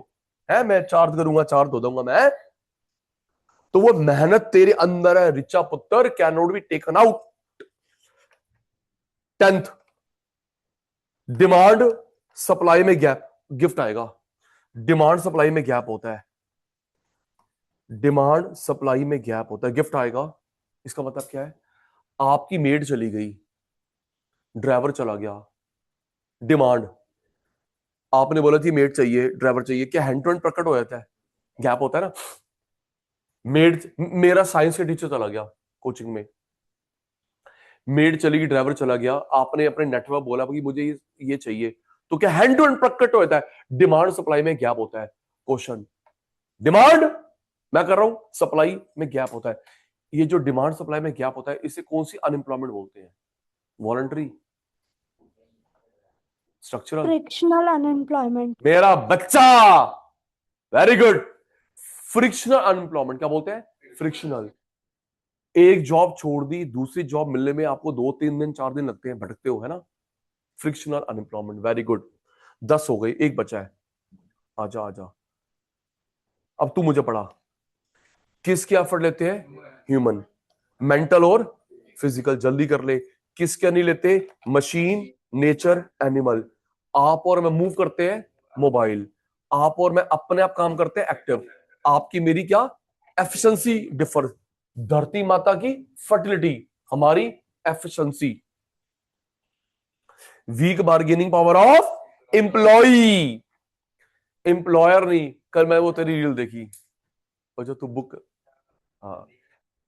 है मैं चार्ज करूंगा, चार्ज धो दूंगा मैं। तो वो मेहनत तेरे अंदर है रिचा पुत्र, can not be taken out. 10th, demand supply में गैप, गिफ्ट आएगा। डिमांड सप्लाई में गैप होता है, डिमांड सप्लाई में गैप होता है, गिफ्ट आएगा। इसका मतलब क्या है? आपकी मेड चली गई, ड्राइवर चला गया, डिमांड, आपने बोला थी मेड चाहिए, ड्राइवर चाहिए, क्या हैंड टू हैंड प्रकट हो जाता है? गैप होता है ना। मेड, मेरा साइंस का टीचर चला गया कोचिंग में, मेड चली गई, ड्राइवर चला गया, आपने अपने नेटवर्क बोला कि मुझे ये चाहिए, तो क्या हैंड टू हैंड प्रकट होता है? डिमांड सप्लाई में गैप होता है। क्वेश्चन, डिमांड मैं कर रहा हूं, सप्लाई में गैप होता है। ये जो डिमांड सप्लाई में गैप होता है, इसे कौन सी अनएम्प्लॉयमेंट बोलते हैं? Voluntary, structural? Frictional unemployment. मेरा बच्चा, वेरी गुड। फ्रिक्शनल अनएम्प्लॉयमेंट क्या बोलते हैं? फ्रिक्शनल। एक जॉब छोड़ दी, दूसरी जॉब मिलने में आपको 2-3 दिन 4 दिन लगते हैं, भटकते हो, है ना। Frictional unemployment, very good. 10 हो गई, एक बचा है। आजा आजा, अब तू मुझे पढ़ा। किसके एफर्ट लेते हैं? ह्यूमन, मेंटल और फिजिकल। जल्दी कर ले। किसके नहीं लेते? Machine, nature, animal. आप और मैं मूव करते हैं, मोबाइल। आप और मैं अपने आप काम करते हैं, एक्टिव। आपकी मेरी क्या एफिशिएंसी डिफर? धरती माता की फर्टिलिटी, हमारी efficiency. Weak bargaining power of employee, employer नहीं। कल मैं वो तेरी रील देखी, और जो तू बुक, हाँ,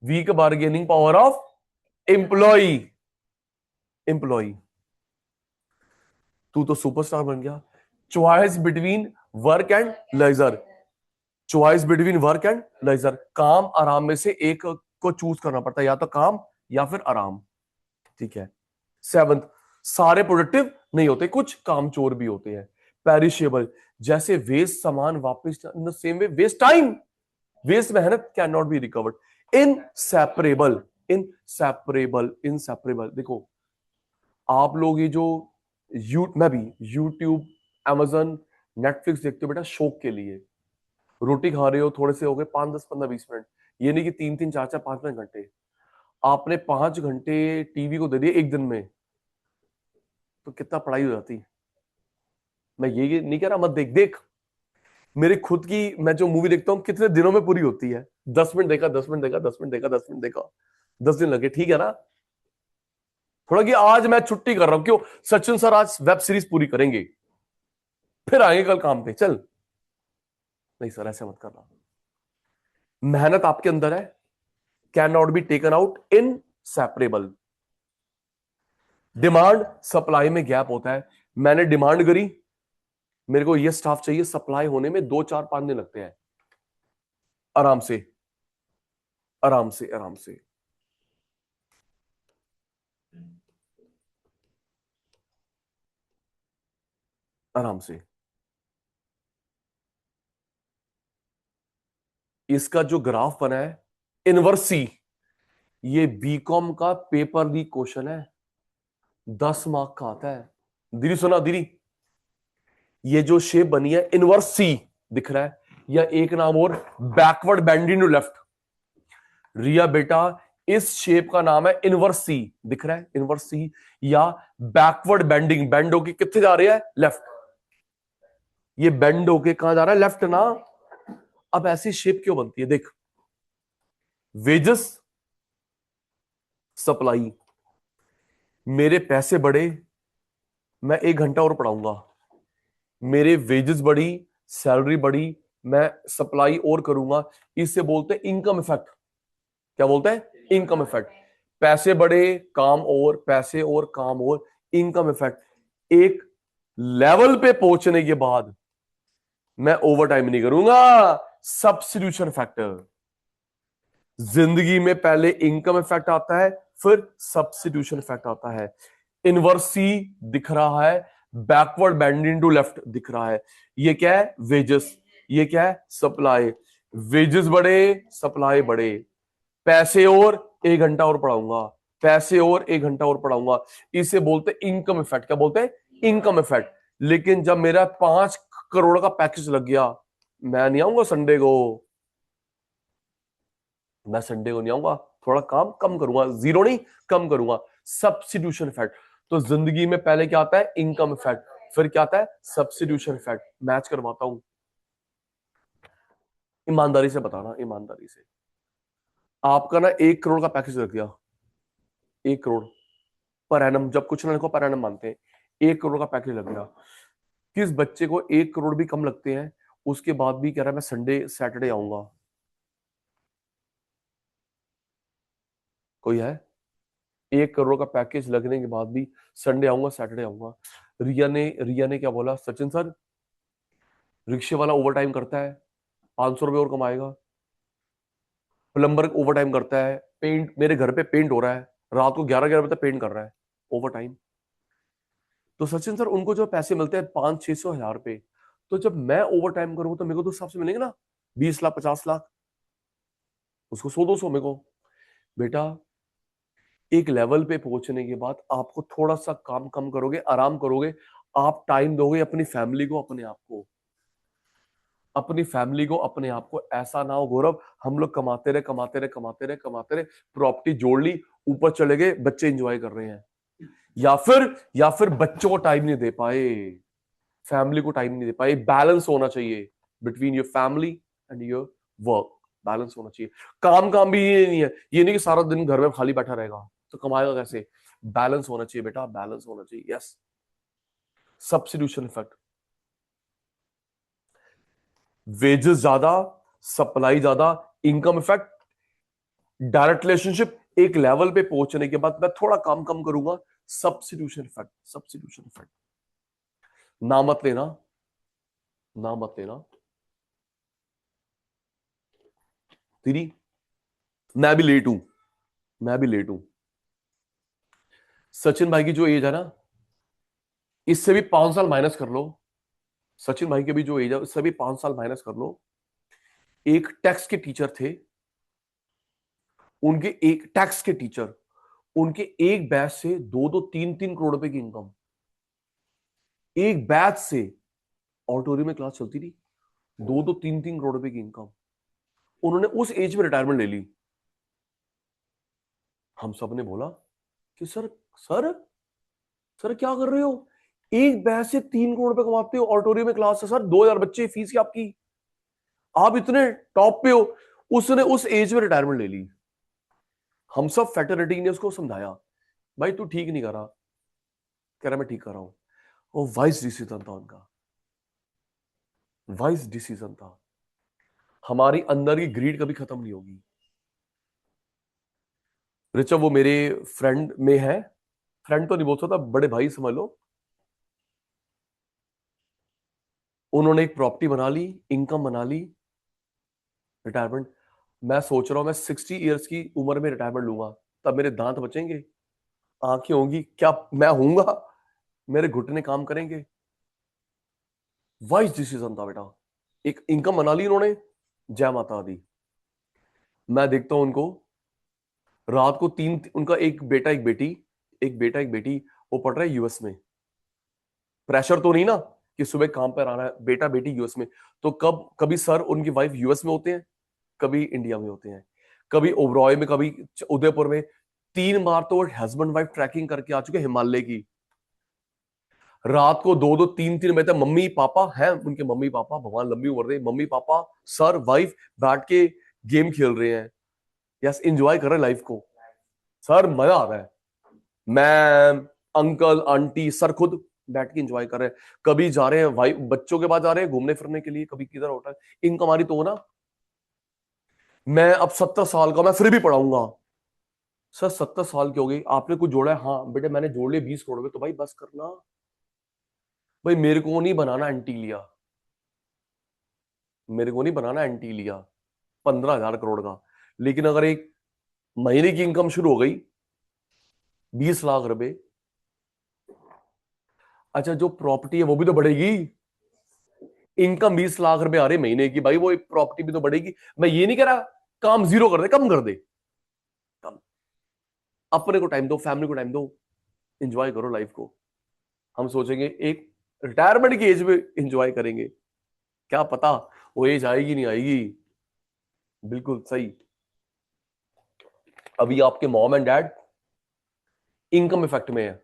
weak bargaining power of employee, employee. तू तो सुपरस्टार बन गया। Choice between work and leisure, choice between work and leisure, काम आराम में से एक को चूज करना पड़ता है, या तो काम या फिर आराम, ठीक है। 7th, सारे प्रोडक्टिव नहीं होते, कुछ कामचोर भी होते हैं। पेरिशेबल, जैसे वेस्ट सामान वापस, in the same way waste time, waste मेहनत cannot be recovered. Inseparable, inseparable, inseparable. देखो आप लोग ये जो मैं भी यूट्यूब, Amazon, नेटफ्लिक्स देखते हो बेटा शौक के लिए। रोटी खा रहे हो, थोड़े से हो गए 5, 10, 15, 20 मिनट, ये नहीं कि 3-3, 4-4, 5-5 घंटे। आपने 5 घंटे टीवी को दे दिए एक दिन में, तो कितना पढ़ाई हो जाती। मैं ये नहीं कह रहा मत देख, देख। मेरे खुद की, मैं जो मूवी देखता हूँ कितने दिनों में पूरी होती है? 10 मिनट देखा, 10 मिनट देखा, 10 मिनट देखा, 10 मिनट देखा, 10 दिन लगे, ठीक है ना। थोड़ा कि आज मैं छुट्टी कर रहा हूं, क्यों? सचिन सर आज वेब सीरीज पूरी करेंगे, फिर आएंगे कल काम पे, चल। नहीं सर, ऐसे मत करना। मेहनत आपके अंदर है, can not be taken out, inseparable. Demand supply में गैप होता है। मैंने डिमांड करी, मेरे को ये स्टाफ चाहिए, सप्लाई होने में 2-4-5 दिन लगते हैं, आराम से, आराम से, आराम से। आराम से। इसका जो ग्राफ बना है, इनवर्सी, ये बीकॉम का पेपर लीक क्वेश्चन है, 10 मार्क का आता है। दीदी सुना दीदी, ये जो शेप बनी है इनवर्स सी दिख रहा है, या एक नाम और बैकवर्ड बेंडिंग टू लेफ्ट। रिया बेटा, इस शेप का नाम है इनवर्स सी, दिख रहा है इनवर्स सी, या बैकवर्ड बेंडिंग, बेंड होके कितने जा रही है? लेफ्ट। ये बेंड होके कहां जा रहा है? लेफ्ट ना। अब ऐसी शेप क्यों बनती है? देख, वेजेस, सप्लाई, मेरे पैसे बढ़े, मैं 1 घंटा और पढ़ाऊंगा, मेरे वेजेस बढ़ी, सैलरी बढ़ी, मैं सप्लाई और करूंगा, इससे बोलते हैं इनकम इफेक्ट। क्या बोलते हैं? Income effect. पैसे बढ़े, काम और, पैसे और काम और, इनकम इफेक्ट। एक लेवल पे पहुंचने के बाद मैं ओवर टाइम नहीं करूंगा, सब्स्टिट्यूशन फैक्टर। जिंदगी में पहले इनकम इफेक्ट आता है, फिर सब्स्टिट्यूशन इफेक्ट आता है। इनवर्सी दिख रहा है, बैकवर्ड बेंडिंग टू लेफ्ट दिख रहा है। ये क्या है? वेजेस। ये क्या है? सप्लाई। वेजेस बढ़े, सप्लाई बढ़े, पैसे और 1 घंटा और पढ़ाऊंगा, पैसे और 1 घंटा और पढ़ाऊंगा, इसे बोलते हैं इनकम इफेक्ट। क्या बोलते हैं? Income effect. लेकिन जब मेरा 5 करोड़ का पैकेज लग गया, मैं नहीं आऊंगा संडे को, मैं संडे को नहीं आऊंगा, थोड़ा काम कम करूंगा, जीरो नहीं कम करूंगा। Substitution effect. तो जिंदगी में पहले क्या आता है? इनकम इफेक्ट, फिर क्या आता है? Substitution effect. मैच करवाता हूं, ईमानदारी से बताना, ईमानदारी से। आपका ना 1 करोड़ का पैकेज रख दिया, 1 करोड़ पर एनम, जब कुछ ना लिखो पर एनम मानते हैं, 1 करोड़ का पैकेज लग गया। किस बच्चे को 1 करोड़ भी कम लगते हैं, उसके बाद भी कह रहा है मैं संडे सैटरडे आऊंगा? कोई है? 1 करोड़ का पैकेज लगने के बाद भी संडे आऊंगा सैटरडे आऊंगा। रिया ने क्या बोला? सचिन सर, रिक्शे वाला ओवर टाइम करता है, 500 रुपये और कमाएगा। प्लम्बर ओवर टाइम करता है, पेंट, मेरे घर पे पेंट हो रहा है, रात को 11-11 बजे तक पेंट कर रहा है, ओवर टाइम। तो सचिन सर, उनको जो पैसे मिलते हैं 500-600 हज़ार रुपए, तो जब मैं ओवर टाइम करूंगा तो मेरे को तो हिसाब से मिलेंगे ना 20 लाख 50 लाख, उसको 100-200 मेरे को। बेटा, एक लेवल पे पहुंचने के बाद आपको थोड़ा सा काम कम करोगे, आराम करोगे, आप टाइम दोगे अपनी फैमिली को, अपने आप को, अपनी फैमिली को, अपने आप को। ऐसा ना हो गौरव, हम लोग कमाते रहे कमाते रहे कमाते रहे कमाते रहे, प्रॉपर्टी जोड़ ली, ऊपर चले गए, बच्चे एंजॉय कर रहे हैं, या फिर बच्चों को टाइम नहीं दे पाए, फैमिली को टाइम नहीं दे पाए। बैलेंस होना चाहिए between your family and your work, balance होना चाहिए। काम काम भी ये नहीं है, ये नहीं कि सारा दिन घर में खाली बैठा रहेगा तो कमाएगा कैसे? बैलेंस होना चाहिए बेटा, बैलेंस होना चाहिए। Yes, substitution effect. वेजेस ज्यादा, सप्लाई ज्यादा, इनकम इफेक्ट, डायरेक्ट रिलेशनशिप, एक लेवल पे पहुंचने के बाद मैं थोड़ा काम कम करूंगा, सब्स्टिट्यूशन इफेक्ट, सब्स्टिट्यूशन इफेक्ट। ना मत लेना, ना मत लेना। तेरी, मैं भी लेट हूं, मैं भी लेट हूं। सचिन भाई की जो एज है ना, इससे भी 5 साल माइनस कर लो। सचिन भाई की भी जो एज है उससे भी 5 साल माइनस कर लो। एक टैक्स के टीचर थे, उनके एक टैक्स के टीचर, उनके एक बैच से 2-2 3-3 करोड़ रुपए की इनकम, एक बैच से। ऑडिटोरियम में क्लास चलती थी, 2-2 3-3 करोड़ रुपए की इनकम। उन्होंने उस एज में रिटायरमेंट ले ली। हम सब ने बोला कि सर, सर, सर क्या कर रहे हो? एक बैच से 3 करोड़ रुपए कमाते हो, ऑडिटोरियम में क्लास है सर, 2,000 बच्चे, फीस की आपकी, आप इतने टॉप पे हो। उसने उस एज में रिटायरमेंट ले ली। हम सब फैटर्निटी ने उसको समझाया, भाई तू ठीक नहीं कर रहा। कह रहा मैं ठीक कर रहा हूं। वो वाइस डिसीजन था उनका, वाइस डिसीजन था। हमारी अंदर की ग्रीड कभी खत्म नहीं होगी। रिचा वो मेरे फ्रेंड में है, फ्रेंड तो नहीं बोल सकता, बड़े भाई समझ लो। उन्होंने एक प्रॉपर्टी बना ली, इनकम बना ली, रिटायरमेंट। मैं सोच रहा हूं मैं 60 ईयर्स की उम्र में रिटायरमेंट लूंगा, तब मेरे दांत बचेंगे, आंखें होंगी, क्या मैं होऊंगा, मेरे घुटने काम करेंगे। वाइस डिसीजन था बेटा। एक इनकम बना ली उन्होंने, जय माता दी। मैं देखता हूं उनको, रात को तीन, उनका एक बेटा एक बेटी, एक बेटा एक बेटी, वो पढ़ रहा है यूएस में। प्रेशर तो नहीं ना कि सुबह काम पर आना है, बेटा बेटी यूएस में। तो कभी सर उनकी वाइफ यूएस में होते हैं, कभी इंडिया में होते हैं, कभी ओबरॉय में, कभी उदयपुर में। 3 बार तो हस्बैंड वाइफ ट्रैकिंग करके आ चुके हिमालय की। रात को 2-2 3-3 बजे तक मम्मी पापा हैं, उनके मम्मी पापा, भगवान लंबी उम्र दे, मम्मी पापा सर वाइफ बैठ के गेम खेल रहे हैं। यस, एंजॉय कर रहे हैं लाइफ को। सर मजा आ रहा है, मैम, अंकल, आंटी, सर खुद बैठ के एंजॉय कर रहे हैं। कभी जा रहे हैं भाई बच्चों के पास, जा रहे हैं घूमने फिरने के लिए, कभी किधर होटल। इनकम हमारी तो हो ना। मैं अब 70 साल का, मैं फिर भी पढ़ाऊंगा। सर 70 साल की हो गई, आपने कुछ जोड़ा है? हाँ बेटे मैंने जोड़ लिया 20 करोड़ रुपए। तो भाई बस करना, भाई मेरे को नहीं बनाना एंटी लिया, मेरे को नहीं बनाना एंटी लिया 15,000 करोड़ का। लेकिन अगर एक महीने की इनकम शुरू हो गई 20 लाख रुपए, अच्छा जो प्रॉपर्टी है वो भी तो बढ़ेगी। इनकम 20 लाख रुपए आ रही महीने की, भाई वो एक प्रॉपर्टी भी तो बढ़ेगी। मैं ये नहीं कह रहा काम जीरो कर दे, कम कर दे, कम। अपने को टाइम दो, फैमिली को टाइम दो, एंजॉय करो लाइफ को। हम सोचेंगे एक रिटायरमेंट की एज में एंजॉय करेंगे, क्या पता वो एज आएगी नहीं आएगी, बिल्कुल सही। अभी आपके mom and dad income effect में है,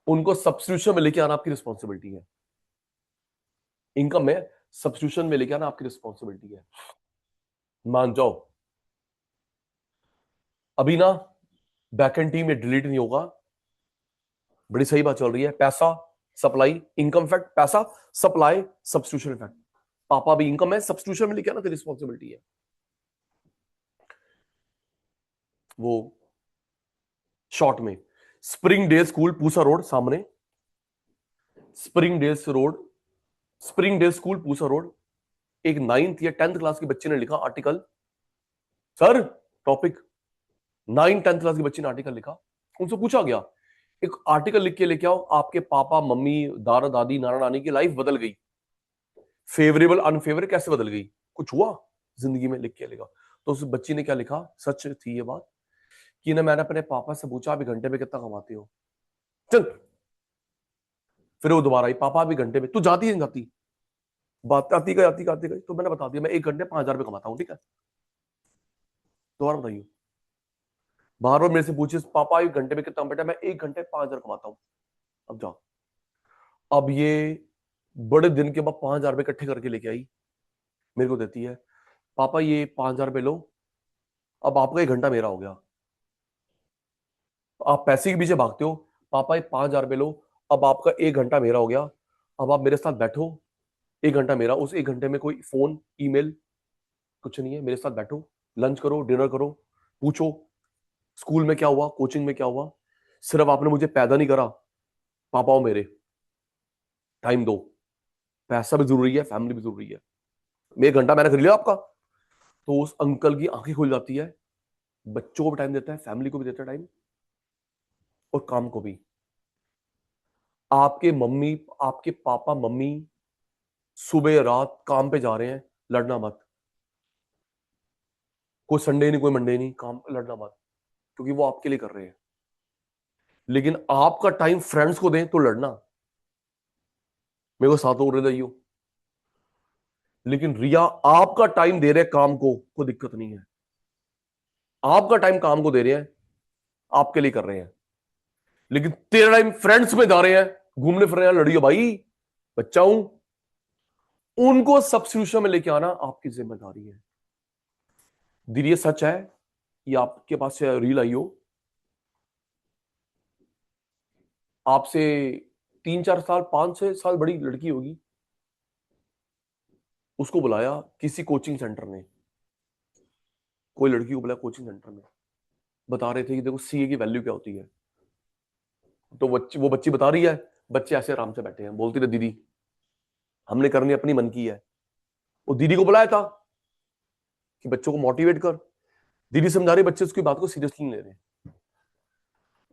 उनको सब्स्टिट्यूशन में लेके आना आपकी रिस्पॉन्सिबिलिटी है। इनकम में सब्स्टिट्यूशन में लेके आना आपकी रिस्पॉन्सिबिलिटी है, मान जाओ। अभी ना बैकएंड टीम में डिलीट नहीं होगा, बड़ी सही बात चल रही है। पैसा सप्लाई इनकम इफेक्ट, पैसा सप्लाई सब्स्टिट्यूशन इफेक्ट। पापा भी इनकम है, सब्स्टिट्यूशन में लेके आना तेरी रिस्पॉन्सिबिलिटी है। वो शॉर्ट में Spring Day School Pusa Road सामने, Spring Day School Pusa Road, एक 9th या 10th क्लास के बच्चे ने लिखा article. Sir topic 9th-10th class के बच्चे ने आर्टिकल लिखा, उनसे पूछा गया एक आर्टिकल लिख के लेके आओ, आपके पापा मम्मी दादा दादी नाना नानी की लाइफ बदल गई, फेवरेबल अनफेवरेबल कैसे बदल गई, कुछ हुआ जिंदगी में, लिख के लेगा। तो उस बच्ची ने क्या लिखा, सच थी ये बात, कि ना मैंने अपने पापा से पूछा अभी घंटे में कितना कमाते हो, चल। फिर वो दोबारा आई, पापा अभी घंटे में, तू जाती है जाती, बात आती गई, तो मैंने बता दिया मैं 1 घंटे 5,000 रुपये कमाता हूँ, ठीक है। दोबारा बताइए, बार बार मेरे से पूछिए पापा 1 घंटे में कितना, बेटा मैं 1 घंटे 5,000 कमाता हूँ। अब जाओ, अब ये बड़े दिन के बाद 5,000 रुपये इकट्ठे करके लेके आई, मेरे को देती है, पापा ये 5,000 रुपये लो, अब आपका 1 घंटा मेरा हो गया। आप पैसे के पीछे भागते हो, पापा ये 5,000 रुपये लो, अब आपका 1 घंटा मेरा हो गया, अब आप मेरे साथ बैठो, 1 घंटा मेरा, उस 1 घंटे में कोई फोन ईमेल कुछ नहीं है, मेरे साथ बैठो, लंच करो डिनर करो, पूछो स्कूल में क्या हुआ, कोचिंग में क्या हुआ, सिर्फ आपने मुझे पैदा नहीं करा, पापा हो मेरे, टाइम दो, पैसा भी जरूरी है फैमिली भी जरूरी है, मैं 1 घंटा मैंने कर लिया आपका। तो उस अंकल की आंखें खुल जाती है, बच्चों को भी टाइम देता है, फैमिली को भी देता है टाइम, और काम को भी। आपके पापा मम्मी सुबह रात काम पे जा रहे हैं, लड़ना मत, कोई संडे नहीं कोई मंडे नहीं, काम पे लड़ना मत, क्योंकि वो आपके लिए कर रहे हैं। लेकिन आपका टाइम फ्रेंड्स को दें तो लड़ना, मेरे को साथ हो रहे हो, लेकिन रिया आपका टाइम दे रहे हैं काम को, कोई दिक्कत नहीं है, आपका टाइम काम को दे रहे हैं, आपके लिए कर रहे हैं, लेकिन तेरा टाइम फ्रेंड्स में जा रहे हैं, घूमने फिरने लड़ियो भाई, बच्चा हूं, उनको सब्स्टिट्यूशन में लेके आना आपकी जिम्मेदारी है। दीदी ये सच है, ये आपके पास से रील आई हो, आपसे 3-4 साल 5-6 साल बड़ी लड़की होगी, उसको बुलाया किसी कोचिंग सेंटर ने, कोई लड़की को बुलाया कोचिंग सेंटर में, बता रहे थे कि देखो सीए की वैल्यू क्या होती है। तो वो बच्ची बता रही है, बच्चे ऐसे आराम से बैठे हैं, बोलती रहे दीदी हमने करनी अपनी मन की है। वो दीदी को बुलाया था कि बच्चों को मोटिवेट कर, दीदी समझा रही, बच्चे उसकी बात को सीरियसली नहीं ले रहे।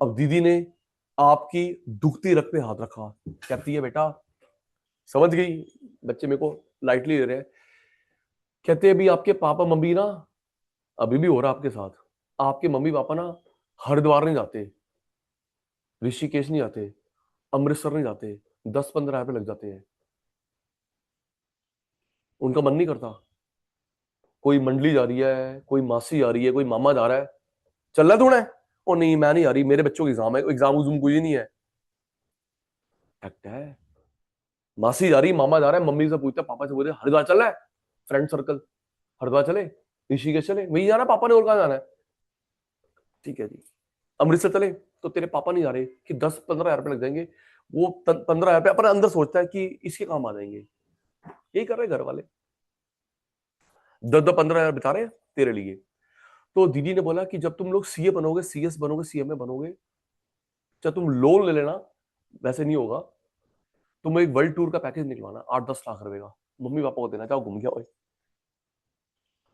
अब दीदी ने आपकी दुखती रग पे हाथ रखा, कहती है बेटा, समझ गई, बच्चे मेरे को लाइटली ले रहे हैं, कहते हैं अभी आपके पापा मम्मी ना, अभी भी हो रहा आपके साथ, आपके मम्मी पापा ना हरिद्वार नहीं जाते, ऋषिकेश नहीं जाते, अमृतसर नहीं जाते, 10-15 रुपए लग जाते हैं, उनका मन नहीं करता। कोई मंडली जा रही है, कोई मासी जा रही है, कोई मामा जा रहा है, चल रहा है तूने, ओ नहीं मैं नहीं आ रही, मेरे बच्चों का एग्जाम है, एग्जाम कोई नहीं है, फैक्ट है। मासी जा रही, मामा जा रहा है, मम्मी से पूछता, पापा से पूछते हरिद्वार चल रहा है, फ्रेंड सर्कल, हरिद्वार चले, ऋषिकेश चले, वही जाना पापा ने, और कहाँ जाना है, ठीक है जी, अमृतसर चले, तो तेरे पापा नहीं जा रहे कि 10-15 हजार रुपए लग जाएंगे, वो 15 हजार रुपए अपने अंदर सोचता है कि इसके काम आ जाएंगे, यही कर रहे घर वाले, 10-15 हजार बता रहे हैं तेरे लिए। तो दीदी ने बोला कि जब तुम लोग सीए बनोगे, सीएस बनोगे, सीएमए बनोगे, जब तुम लोन ले लेना, वैसे नहीं होगा, तुम एक वर्ल्ड टूर का पैकेज निकलवाना 8-10 लाख रुपए का, मम्मी पापा को देना, चाहो घूम गया।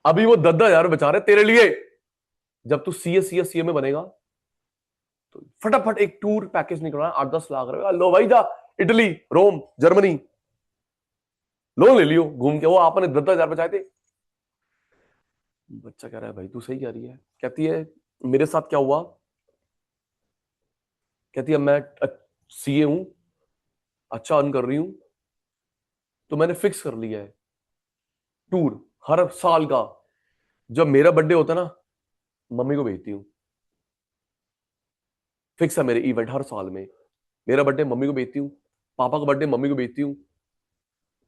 अभी वो 10-10 हजार बचा रहे तेरे लिए, जब तू सीएमए बनेगा तो फटाफट एक टूर पैकेज निकलवाना 8-10 लाख रुपए का, लो भाई जा इटली रोम जर्मनी, लोन ले लियो घूम के, वो आपने 10-10 हजार बचाए थे। बच्चा कह रहा है भाई तू सही कह रही है, कहती है मेरे साथ क्या हुआ, कहती है मैं सीए हूं, अच्छा अर्न कर रही हूं, तो मैंने फिक्स कर लिया है टूर हर साल का। जब मेरा बर्थडे होता है ना, मम्मी को भेजती हूँ। फिक्स है मेरे इवेंट हर साल में। मेरा बर्थडे मम्मी को भेजती हूँ, पापा का बर्थडे मम्मी को भेजती हूँ,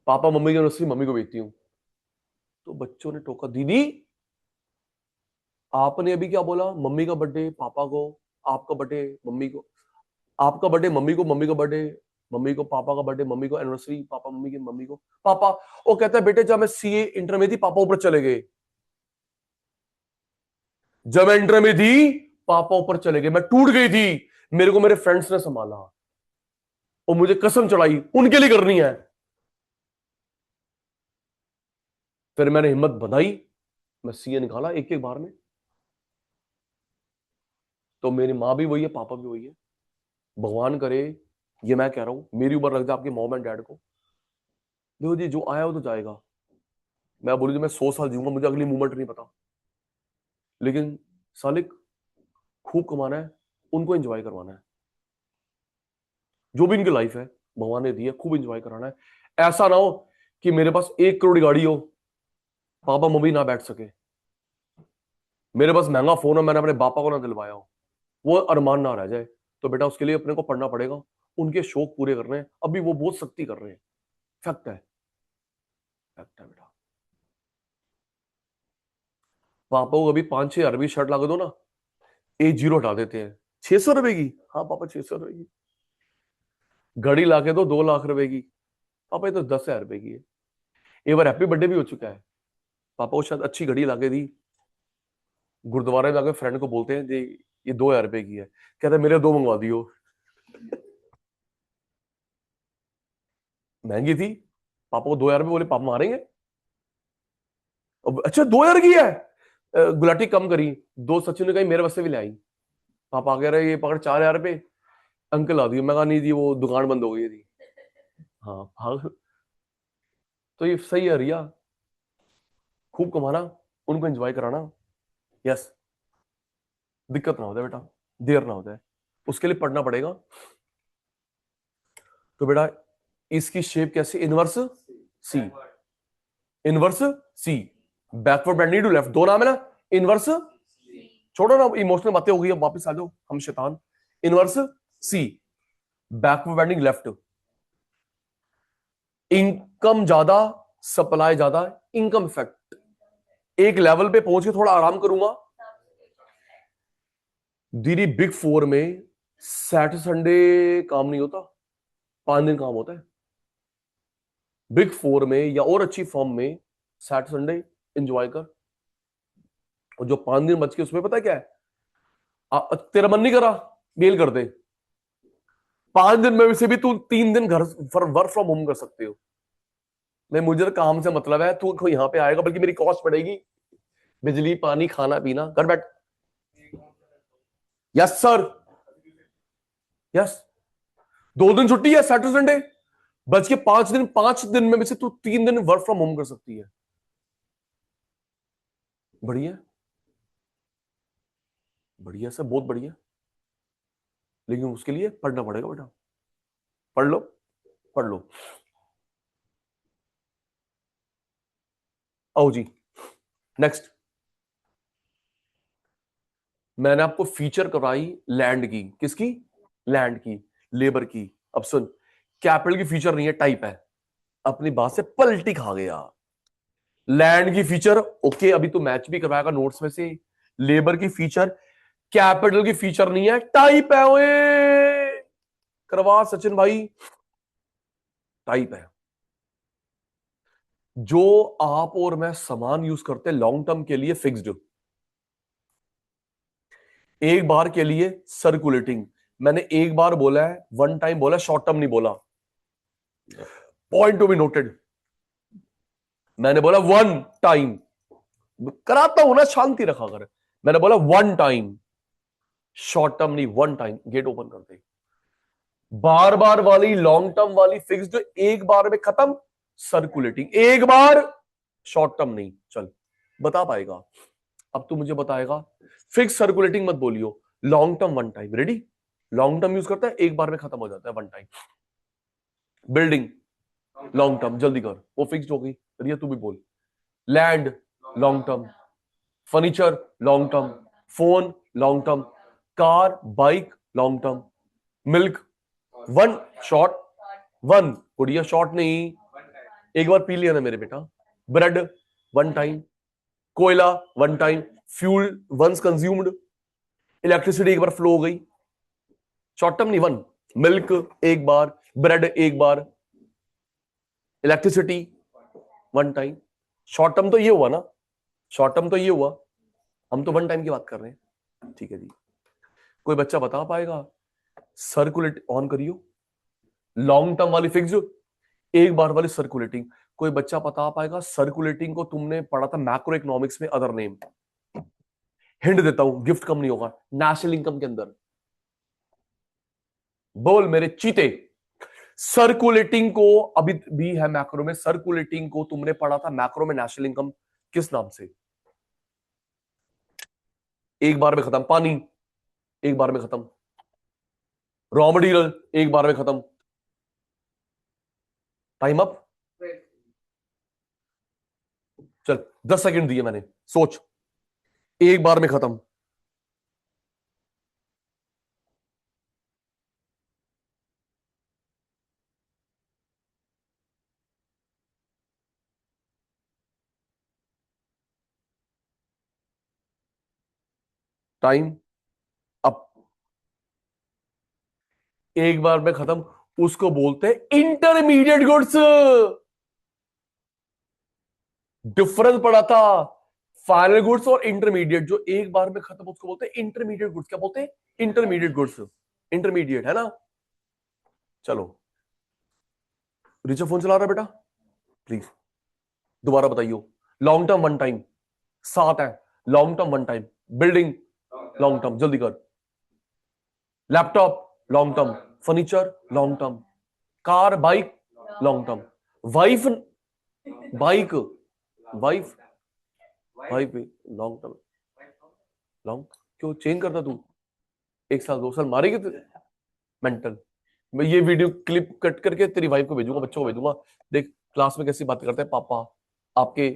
पापा मम्मी की एनिवर्सरी मम्मी को भेजती हूँ। तो बच्चों ने टोका, दीदी आपने अभी क्या बोला, मम्मी का बर्थडे पापा को, आपका बर्थडे मम्मी को, आपका बर्थडे मम्मी को, मम्मी का बर्थडे मम्मी को, पापा का बर्थडे मम्मी को, एनिवर्सरी पापा मम्मी की मम्मी को, पापा। वो कहता है बेटे जब मैं सीए इंटर में थी पापा ऊपर चले गए, जब मैं इंटर में थी पापा ऊपर चले गए, मैं टूट गई थी, मेरे को मेरे फ्रेंड्स ने संभाला और मुझे कसम चढ़ाई उनके लिए करनी है। फिर मैंने हिम्मत बनाई, मैं सीए निकाला एक एक बार में। तो मेरी माँ भी वही है, पापा भी वही है। भगवान करे, ये मैं कह रहा हूं, मेरी उम्र लग जाए आपके मॉम एंड डैड को। देखो जी, जो आया वो तो जाएगा। मैं बोलूँ जो मैं 100 साल जीऊंगा, मुझे अगली मूवमेंट नहीं पता, लेकिन सालिक खूब कमाना है, उनको एंजॉय करवाना है। जो भी इनकी लाइफ है भगवान ने दी है, खूब एंजॉय कराना है। ऐसा ना हो कि मेरे पास 1 करोड़ गाड़ी हो, पापा मम्मी ना बैठ सके, मेरे पास महंगा फोन हो, मैंने अपने पापा को ना दिलवाया हो, वो अरमान ना रह जाए। तो बेटा उसके लिए अपने को पढ़ना पड़ेगा, उनके शौक पूरे करने हैं। अभी वो बहुत सख्ती कर रहे हैं, फैक्ट है, फैक्ट है बेटा। पापा को अभी 5-6 अरबी शर्ट ला के दो ना, एक जीरो हटा देते हैं। 600 रुपए की, हाँ पापा 600 रुपए की। घड़ी ला के दो 2 लाख रुपए की, पापा ये तो 10,000 रुपए की है। एक बार हैप्पी बर्थडे भी हो चुका है, पापा को शायद अच्छी घड़ी ला के दी, गुरुद्वारे में जाकर फ्रेंड को बोलते हैं जी ये 2,000 रुपए की है, कहते हैं मेरे 2 मंगवा दियो। महंगी थी, पापा को 2,000 रुपए बोले, पापा मारेंगे। अच्छा 2,000 की है, गुलाटी कम करी, 2 सचिन ने कही मेरे वास्ते भी ले आई। पापा कह रहे ये पकड़ 4,000 रुपए, अंकल आ दियो। मैं कहा नहीं जी वो दुकान बंद हो गई थी। हाँ हाँ, तो ये सही है रिया, खूब कमाना, उनको एंजॉय कराना। यस, दिक्कत ना हो जाए बेटा, देर ना हो जाए, उसके लिए पढ़ना पड़ेगा। तो बेटा इसकी शेप कैसी, inverse C, inverse C, backward bending to left, दो नाम है ना, इनवर्स, छोड़ो ना इमोशनल बातें हो गई, अब वापस आ जाओ, हम शैतान। Inverse C, backward bending left, income ज्यादा, सप्लाई ज्यादा, इनकम इफेक्ट। एक लेवल पे पहुंच के थोड़ा आराम करूंगा। दीदी बिग 4 में सैटरडे संडे काम नहीं होता, 5 दिन काम होता है। बिग 4 में या और अच्छी फॉर्म में सैटरडे संडे एंजॉय कर, और जो 5 दिन बच के उसमें पता है क्या है, तेरा मन नहीं करा मेल कर दे, 5 दिन में से भी तू 3 दिन घर वर्क फ्रॉम होम कर सकते हो। मैं, मुझे तो काम से मतलब है, तू यहाँ पे आएगा बल्कि मेरी कॉस्ट पड़ेगी, बिजली पानी खाना पीना, घर बैठ। यस सर, यस, 2 दिन छुट्टी है सैटरडे संडे, बच के 5 दिन, 5 दिन में से तू 3 दिन वर्क फ्रॉम होम कर सकती है। बढ़िया, बढ़िया सर, बहुत बढ़िया, लेकिन उसके लिए पढ़ना पड़ेगा बेटा, पढ़ लो, पढ़ लो। आओ जी, नेक्स्ट। मैंने आपको फीचर कराई लैंड की, किसकी, लैंड की, लेबर की। अब सुन, कैपिटल की फीचर नहीं है, टाइप है, अपनी बात से पलटी खा गया। लैंड की फीचर ओके, अभी तो मैच भी करवाएगा नोट्स में से। लेबर की फीचर, कैपिटल की फीचर नहीं है, टाइप है। ओए करवा सचिन भाई, टाइप है। जो आप और मैं सामान यूज करते हैं लॉन्ग टर्म के लिए फिक्स्ड, एक बार के लिए सर्कुलेटिंग। मैंने एक बार बोला है, वन टाइम बोला, शॉर्ट टर्म नहीं बोला, पॉइंट टू बी नोटेड। मैंने बोला वन टाइम, कराता हूं ना, शांति रखा कर। मैंने बोला वन टाइम, शॉर्ट टर्म नहीं, वन टाइम। गेट ओपन कर दे। बार बार वाली लॉन्ग टर्म वाली फिक्स्ड एक बार में खत्म, सर्कुलेटिंग एक बार, शॉर्ट टर्म नहीं। चल बता पाएगा, अब तू मुझे बताएगा। फिक्स सर्कुलेटिंग मत बोलियो, long term one time. Ready, long term use करता है, एक बार में खत्म हो जाता है, one time. Building long term, जल्दी कर, वो फिक्स्ड हो गई। रिया तू भी बोल, land long term, furniture long term, phone long term, car bike long term, milk one shot, one गुड़िया शॉट नहीं, एक बार पी लिया ना मेरे बेटा, ब्रेड वन टाइम, कोयला one time, fuel once consumed, electricity एक बार फ्लो हो गई, शॉर्ट टर्म नहीं, वन, मिल्क एक बार, ब्रेड एक बार, electricity one time. Short term तो ये हुआ ना, शॉर्ट टर्म तो ये हुआ, हम तो वन टाइम की बात कर रहे हैं। ठीक है जी, कोई बच्चा बता पाएगा? सर्कुलेट ऑन करियो, लॉन्ग टर्म वाली फिक्स, एक बार वाली सर्कुलेटिंग। कोई बच्चा बता पाएगा सर्कुलेटिंग को तुमने पढ़ा था मैक्रो इकोनॉमिक्स में, अदर नेम, हिंट देता हूं, गिफ्ट कम नहीं होगा, नेशनल इनकम के अंदर। बोल मेरे चीते, सर्कुलेटिंग को अभी भी है मैक्रो में, सर्कुलेटिंग को तुमने पढ़ा था मैक्रो में नेशनल इनकम किस नाम से? एक बार में खत्म, पानी एक बार में खत्म, रॉ मटेरियल एक बार में खत्म, टाइम अप। चल 10 सेकंड दिए मैंने, सोच, एक बार में खत्म। टाइम अप, एक बार में खत्म, उसको बोलते हैं इंटरमीडिएट गुड्स। डिफरेंस पड़ा था फाइनल गुड्स और इंटरमीडिएट, जो एक बार में खत्म उसको बोलते हैं इंटरमीडिएट गुड्स। क्या बोलते हैं? इंटरमीडिएट गुड्स, इंटरमीडिएट है ना। चलो, रिचा फोन चला रहा है बेटा, प्लीज दोबारा बताइयो। लॉन्ग टर्म वन टाइम 7 है, long term one time, building long term, जल्दी कर, laptop long term, furniture long term, car bike long term, wife bike wife wife long term, long क्यों चेंज करता तू? 1 साल 2 साल मारेगी तू मेंटल। मैं ये वीडियो क्लिप कट करके तेरी वाइफ को भेजूंगा, बच्चों को भेजूंगा, देख क्लास में कैसी बातें करते हैं पापा, आपके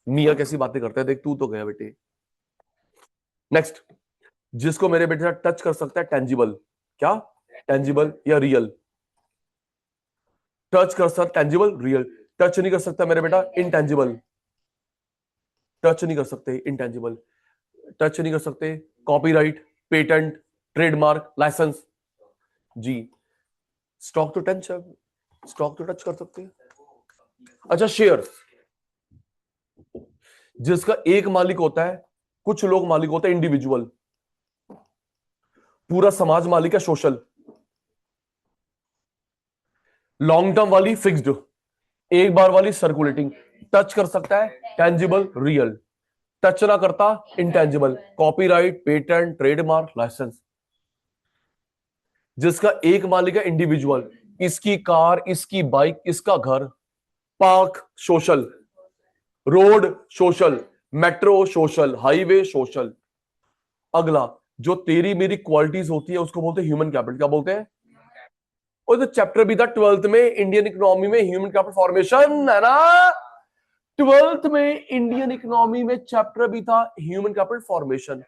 मियाँ कैसी बातें करते हैं, देख तू तो गया बेटे। नेक्स्ट, जिसको मेरे बेटे से टच कर सकता है, टेंजिबल, क्या टेंजिबल या रियल? टच कर सकता टेंजिबल रियल, टच नहीं कर सकता मेरे बेटा इनटेंजिबल, टच नहीं कर सकते इनटेंजिबल, टच नहीं कर सकते कॉपीराइट, पेटेंट, ट्रेडमार्क, लाइसेंस। जी, स्टॉक तो टच, स्टॉक तो टच कर सकते हैं। अच्छा, शेयर, जिसका एक मालिक होता है, कुछ लोग मालिक होते हैं इंडिविजुअल, पूरा समाज मालिक है सोशल। लॉन्ग टर्म वाली फिक्स्ड, एक बार वाली सर्कुलेटिंग, टच कर सकता है टेंजिबल रियल, टच ना करता intangible, copyright, patent, trademark, licence. जिसका एक मालिक है इंडिविजुअल, इसकी कार, इसकी बाइक, इसका घर, park social, road social, metro social, highway social. अगला, जो तेरी मेरी क्वालिटीज होती है उसको बोलते हैं ह्यूमन कैपिटल। क्या बोलते हैं? और तो चैप्टर भी था 12th में इंडियन इकोनॉमी में, ह्यूमन कैपिटल फॉर्मेशन, है ना। 12th में इंडियन इकोनॉमी में चैप्टर भी था ह्यूमन कैपिटल फॉर्मेशन।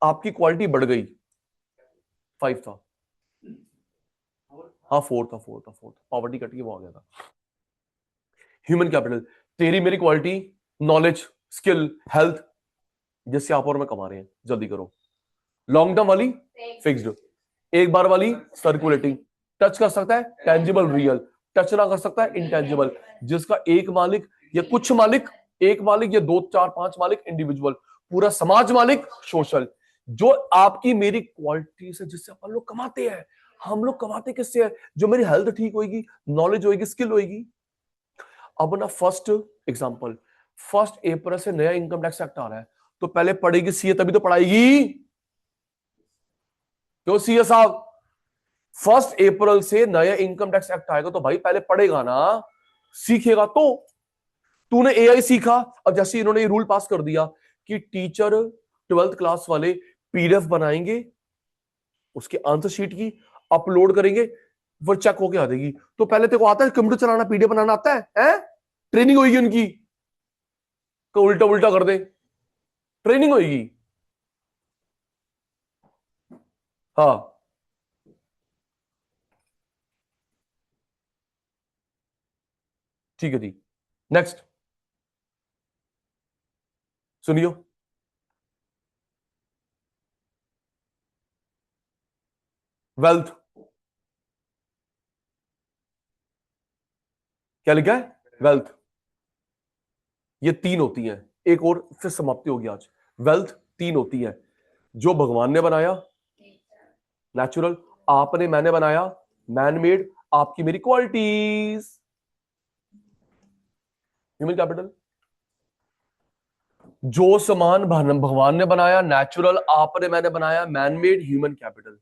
आपकी क्वालिटी बढ़ गई, 5 था, हाँ 4 था, 4 था, 4 था, पॉवर्टी कट के वो आ गया था। ह्यूमन कैपिटल, तेरी मेरी क्वालिटी, नॉलेज, स्किल, हेल्थ, जिससे आप और मैं कमा रहे हैं, जल्दी करो। लॉन्ग टर्म वाली फिक्स्ड, एक बार वाली सर्कुलेटिंग, टच कर सकता है टेंजिबल रियल, टच ना कर सकता है इनटेंजिबल। जिसका एक मालिक या कुछ मालिक, एक मालिक या 2 4 5 मालिक इंडिविजुअल, पूरा समाज मालिक सोशल। जो आपकी मेरी क्वालिटी से, जिससे अपन लोग कमाते हैं, हम लोग कमाते किससे है? जो मेरी हेल्थ ठीक होगी, नॉलेज होगी, स्किल होगी। अब ना फर्स्ट एग्जांपल, 1 अप्रैल से नया इनकम टैक्स एक्ट आ रहा है, तो पहले पढ़ेगी सीए तभी तो पढ़ाएगी, क्यों सीए साहब? 1 अप्रैल से नया इनकम टैक्स एक्ट आएगा तो भाई पहले पढ़ेगा ना, सीखेगा तो। तूने एआई सीखा, अब जैसे इन्होंने ये रूल पास कर दिया कि टीचर 12th क्लास वाले पीडीएफ बनाएंगे, उसके आंसर शीट की अपलोड करेंगे, वो चेक होके आ जाएगी। तो पहले तेरे को आता है कंप्यूटर चलाना, पीडीएफ बनाना आता है? ट्रेनिंग होगी उनकी, तो उल्टा उल्टा कर दे, ट्रेनिंग होगी। हाँ ठीक है जी, नेक्स्ट सुनियो। वेल्थ क्या लिखा है? वेल्थ। ये तीन होती हैं, एक और फिर समाप्ति होगी आज। वेल्थ तीन होती है, जो भगवान ने बनाया नेचुरल, आपने मैंने बनाया मैन मेड, आपकी मेरी क्वालिटीज ह्यूमन कैपिटल। जो सामान भगवान ने बनाया नेचुरल, आपने मैंने बनाया मैन मेड, ह्यूमन कैपिटल।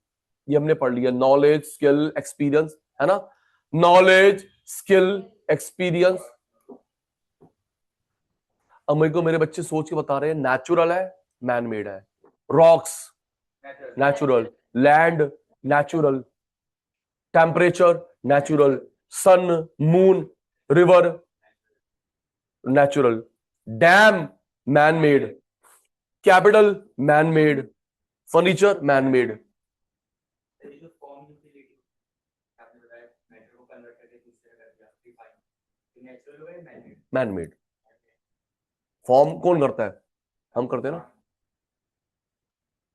ये हमने पढ़ लिया, नॉलेज स्किल एक्सपीरियंस, है ना? Knowledge skill experience. अब मेरे को मेरे बच्चे सोच के बता रहे हैं नेचुरल है मैन मेड है। Rocks natural, land natural, temperature natural, sun moon river natural, dam man made, capital man made, furniture man made. ये जो फॉर्म यूटिलिटी आपने बताया, मैटर को कन्वर्ट करके दूसरे कर दिया रिफाइन, नेचुरल हो गया मैन मैन मेड। फॉर्म कौन करता है? हम करते हैं ना,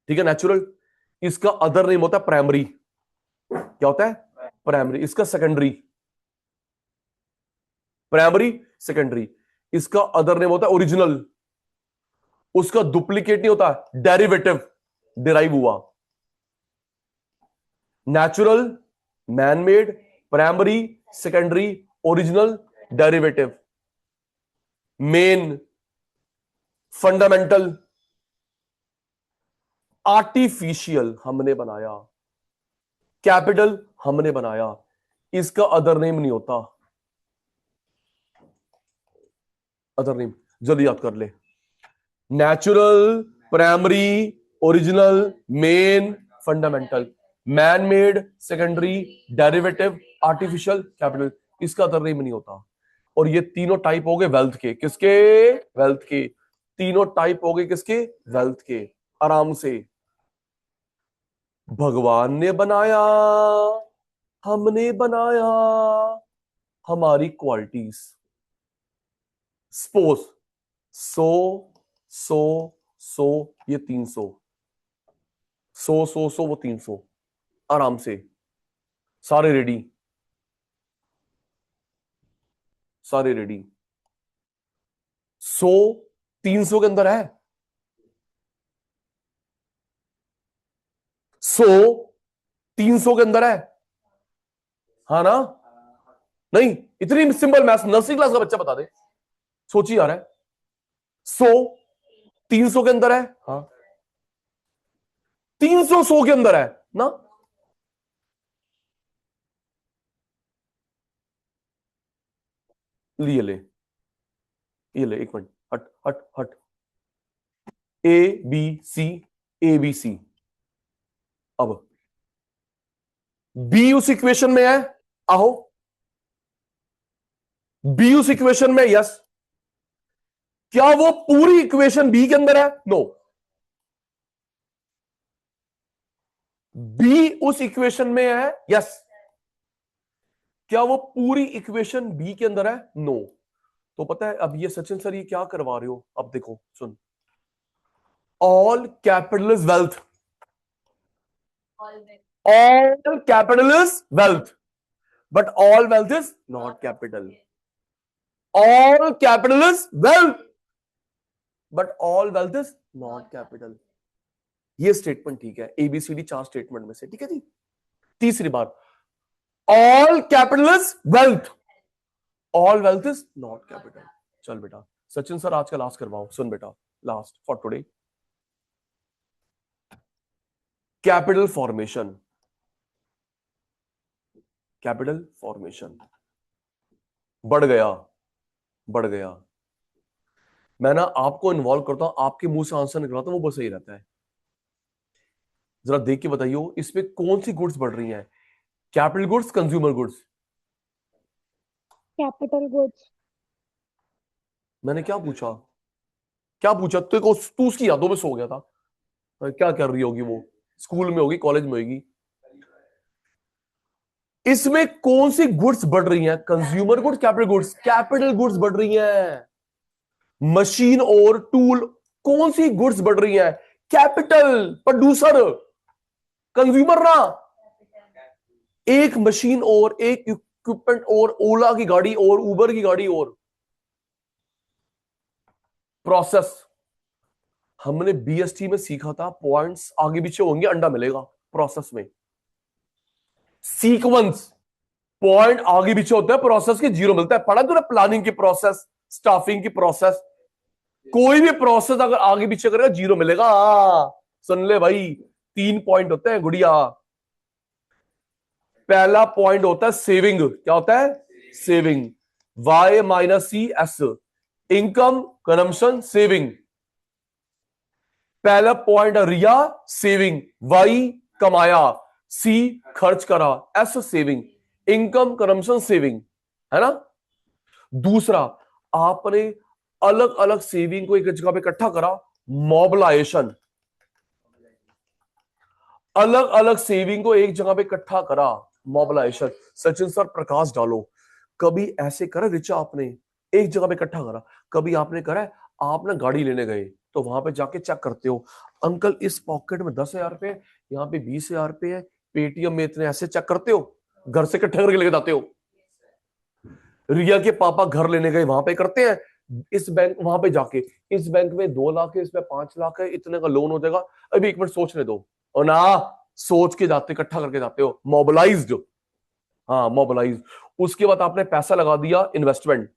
ठीक है। नेचुरल, इसका अदर नेम होता है प्राइमरी। क्या होता है? प्राइमरी। इसका सेकेंडरी, प्राइमरी सेकेंडरी। इसका अदर नेम होता है ओरिजिनल। उसका डुप्लीकेट नहीं होता, डेरिवेटिव, डिराइव हुआ। Natural, man made, primary, secondary, original, derivative. Main, fundamental, artificial हमने बनाया, कैपिटल हमने बनाया। इसका अदर नेम नहीं होता, अदर नेम जल्दी याद कर ले। Natural, primary, original, main, fundamental, man made, secondary, derivative, artificial, capital. इसका अदर नेम नहीं होता। और ये तीनों टाइप हो गए वेल्थ के। किसके? वेल्थ के। तीनों टाइप हो गए किसके? वेल्थ के। आराम से। भगवान ने बनाया, हमने बनाया, हमारी क्वालिटीज। सपोज 100 100 100, ये 300, 100 100 100 वो 300। आराम से, सारे रेडी, सारे रेडी। 100 300 के अंदर है, 100 300 के अंदर है, हाँ ना? नहीं, इतनी सिंपल मैथ्स नर्सरी क्लास का बच्चा बता दे, सोची आ रहा है। 100 300 के अंदर है, हाँ। 300 100 के अंदर है ना? लिए ले, ये ले, एक मिनट, हट हट हट। A B C, A B C. अब बी उस इक्वेशन में है, आहो। बी उस इक्वेशन में, यस। क्या वो पूरी इक्वेशन बी के अंदर है? नो। बी उस इक्वेशन में है, यस। क्या वो पूरी इक्वेशन बी के अंदर है? नो। तो पता है अब ये सचिन सर ये क्या करवा रहे हो? अब देखो सुन, all capital is wealth, all capital is wealth, but all wealth is not capital. All capital is wealth, but all wealth is not capital. ये स्टेटमेंट ठीक है, एबीसीडी 4 स्टेटमेंट में से, ठीक है जी। तीसरी बार, all capital is wealth, all wealth is not capital. चल बेटा, सचिन सर आज का लास्ट करवाओ, सुन बेटा, last for today. Capital formation, capital formation. बढ़ गया, बढ़ गया। मैं ना आपको इन्वॉल्व करता हूं, आपके मुंह से आंसर निकलता हूं, वो बस सही रहता है। जरा देख के बताइए इसमें कौन सी गुड्स बढ़ रही हैं? Capital goods, consumer goods? Capital goods. मैंने क्या पूछा? क्या पूछा तेरे को? तू उसकी यादों में सो गया था? क्या कर रही होगी वो? स्कूल में होगी, कॉलेज में होगी। इसमें कौन सी गुड्स बढ़ रही हैं? Consumer goods, capital goods? Capital goods बढ़ रही हैं। मशीन और टूल, कौन सी गुड्स बढ़ रही हैं? कैपिटल। प्रोड्यूसर, कंज्यूमर ना। एक मशीन और, एक इक्विपमेंट और, ओला की गाड़ी और, उबर की गाड़ी और। प्रोसेस, हमने बीएसटी में सीखा था, पॉइंट्स आगे पीछे होंगे, अंडा मिलेगा। प्रोसेस में सीक्वेंस, पॉइंट आगे पीछे होता है, प्रोसेस के जीरो मिलता है। पढ़ा तूने प्लानिंग की प्रोसेस, स्टाफिंग की प्रोसेस? कोई भी प्रोसेस अगर आगे पीछे करेगा जीरो मिलेगा। सुन ले भाई, 3 पॉइंट होते हैं गुड़िया। पहला पॉइंट होता है सेविंग। क्या होता है? Saving. Y minus C S, income, consumption, saving. पहला पॉइंट रिया, सेविंग। वाई कमाया, सी खर्च करा, S saving. Income, consumption, saving, है ना। दूसरा, आपने अलग अलग सेविंग को एक जगह पे इकट्ठा करा, मोबिलाइजेशन। अलग अलग सेविंग को एक जगह पे इकट्ठा करा, मोबिलाइजेशन। सचिन सर प्रकाश डालो। कभी ऐसे करा रिचा आपने, एक जगह पे इकट्ठा करा? कभी आपने करा है, आप ना गाड़ी लेने गए तो वहां पे जाके चेक करते हो, अंकल इस पॉकेट में 10,000 रुपए, यहाँ पे 20,000 रुपए है, पेटीएम में इतने, ऐसे चेक करते हो? घर से इकट्ठा करके लेके जाते हो? रिया के पापा घर लेने गए, वहां पे करते हैं, इस बैंक, वहां पे जाके इस बैंक में 2 लाख है, इसमें 5 लाख है, इतने का लोन हो जाएगा, अभी 1 मिनट सोचने दो। और ना सोच के जाते, इकट्ठा करके जाते हो, मोबिलाइज्ड। हाँ, मोबिलाइज। उसके बाद आपने पैसा लगा दिया, इन्वेस्टमेंट।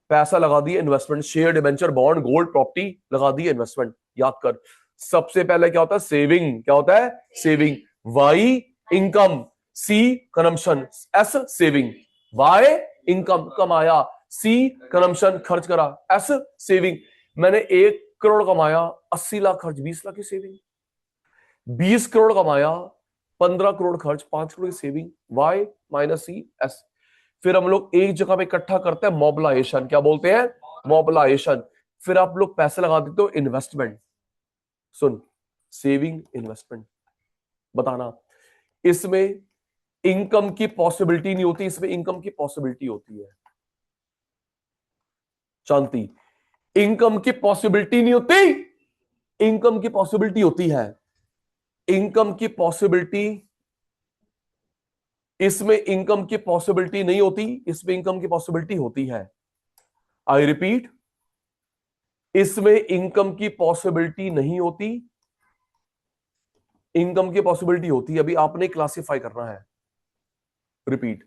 पैसा लगा दिया investment, share, debenture, bond, gold, property, लगा दिया इन्वेस्टमेंट। याद कर, सबसे पहले क्या होता है? सेविंग। क्या होता है? Saving. Y income, C consumption, S saving. Y income, कमाया, सी कंजम्पशन, खर्च करा, एस सेविंग। मैंने 1 करोड़ कमाया, 80 लाख खर्च, 20 लाख की सेविंग। 20 करोड़ कमाया, 15 करोड़ खर्च, 5 करोड़ की saving. Y minus C S. फिर हम लोग एक जगह पे इकट्ठा करते हैं, मोबिलाइजेशन। क्या बोलते हैं? मोबिलाइजेशन। फिर आप लोग पैसे लगा देते हो, इन्वेस्टमेंट। सुन, सेविंग, इन्वेस्टमेंट। बताना, इसमें इनकम की पॉसिबिलिटी नहीं होती, इसमें इनकम की पॉसिबिलिटी होती है। शांति, इनकम की पॉसिबिलिटी नहीं होती, इनकम की पॉसिबिलिटी होती है। इनकम की पॉसिबिलिटी, इसमें इनकम की पॉसिबिलिटी नहीं होती, इसमें इनकम की पॉसिबिलिटी होती है। आई रिपीट, इसमें इनकम की पॉसिबिलिटी नहीं होती, इनकम की पॉसिबिलिटी होती है। अभी आपने क्लासिफाई करना है। रिपीट,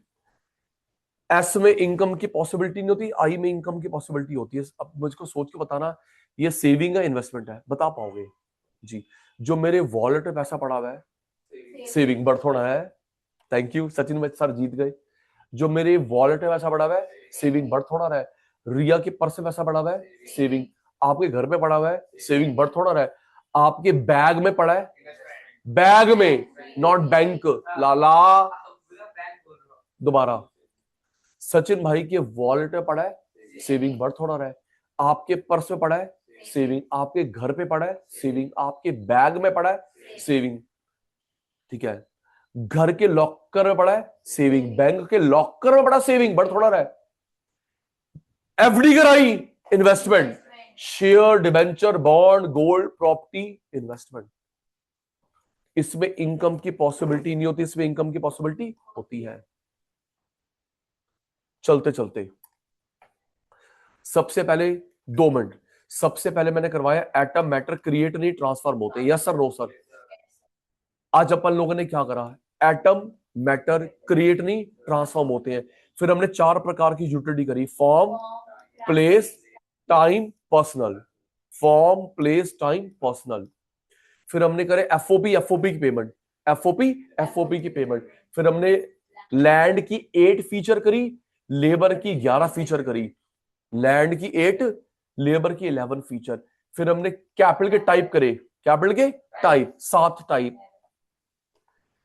एस में इनकम की पॉसिबिलिटी नहीं होती, आई में इनकम की पॉसिबिलिटी होती है। अब मुझको सोच के बताना, ये सेविंग है, इन्वेस्टमेंट है? बता पाओगे जी? जो मेरे वॉलेट में पैसा पड़ा हुआ है, सेविंग। बढ़ थोड़ा है, थैंक यू सचिन भाई, सर जीत गए। जो मेरे वॉलेट में पैसा पड़ा हुआ है, सेविंग। बढ़ थोड़ा रहा है। रिया के पर्स में पैसा पड़ा हुआ है, सेविंग। आपके घर में पड़ा हुआ है, सेविंग। बढ़ थोड़ा रहा है। आपके बैग में पड़ा है, बैग में, नॉट बैंक, लाला। दोबारा, सचिन भाई के वॉलेट में पड़ा है, सेविंग। बढ़ थोड़ा रहा है। आपके पर्स में पड़ा है, सेविंग। आपके घर पे पड़ा है, सेविंग। आपके बैग में पड़ा है, सेविंग। ठीक है, घर के लॉकर में पड़ा है, सेविंग। बैंक के लॉकर में पड़ा, सेविंग। बढ़ थोड़ा रहा है। एफडी कराई, investment. Share, debenture, bond, gold, property, investment. इसमें इनकम की पॉसिबिलिटी नहीं होती, इसमें इनकम की पॉसिबिलिटी होती है। चलते चलते, सबसे पहले 2 मिनट, सबसे पहले मैंने करवाया एटम मैटर क्रिएट नहीं ट्रांसफॉर्म होते हैं। Yes sir, no sir? आज अपन लोगों ने क्या करा? एटम मैटर क्रिएट नहीं ट्रांसफॉर्म होते हैं। फिर हमने 4 प्रकार की यूटिलिटी करी, form, place, time, personal. Form, place, time, personal. फिर हमने करे एफओपी की पेमेंट, एफओपी की पेमेंट। फिर हमने लैंड की 8 फीचर करी, लेबर की 11 फीचर करी। लैंड की 8, लेबर की 11 फीचर। फिर हमने कैपिटल के टाइप करे, कैपिटल के टाइप 7 टाइप।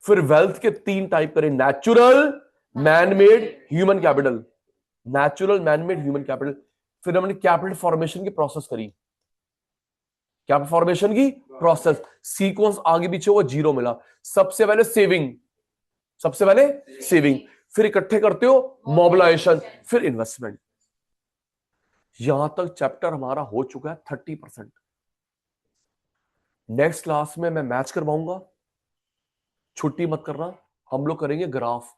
फिर वेल्थ के 3 टाइप करे, natural, manmade, human capital. Natural, manmade, human capital. फिर हमने कैपिटल फॉर्मेशन की प्रोसेस करी, कैपिटल फॉर्मेशन की प्रोसेस, सीक्वेंस आगे पीछे हुआ, जीरो मिला। सबसे पहले सेविंग, सबसे पहले सेविंग, फिर इकट्ठे करते हो मोबिलाइजेशन, फिर इन्वेस्टमेंट। यहां तक चैप्टर हमारा हो चुका है 30%। नेक्स्ट क्लास में मैं मैच करवाऊंगा, छुट्टी मत करना, हम लोग करेंगे ग्राफ।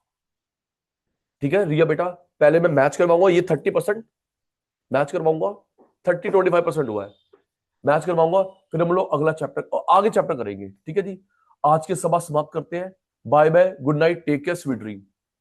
ठीक है रिया बेटा, पहले मैं मैच करवाऊंगा, ये 30% मैच करवाऊंगा, 30-25% हुआ है, मैच करवाऊंगा, फिर हम लोग अगला चैप्टर और आगे चैप्टर करेंगे। ठीक है जी, आज के सभा समाप्त करते हैं। Bye bye, good night, take care, sweet dream.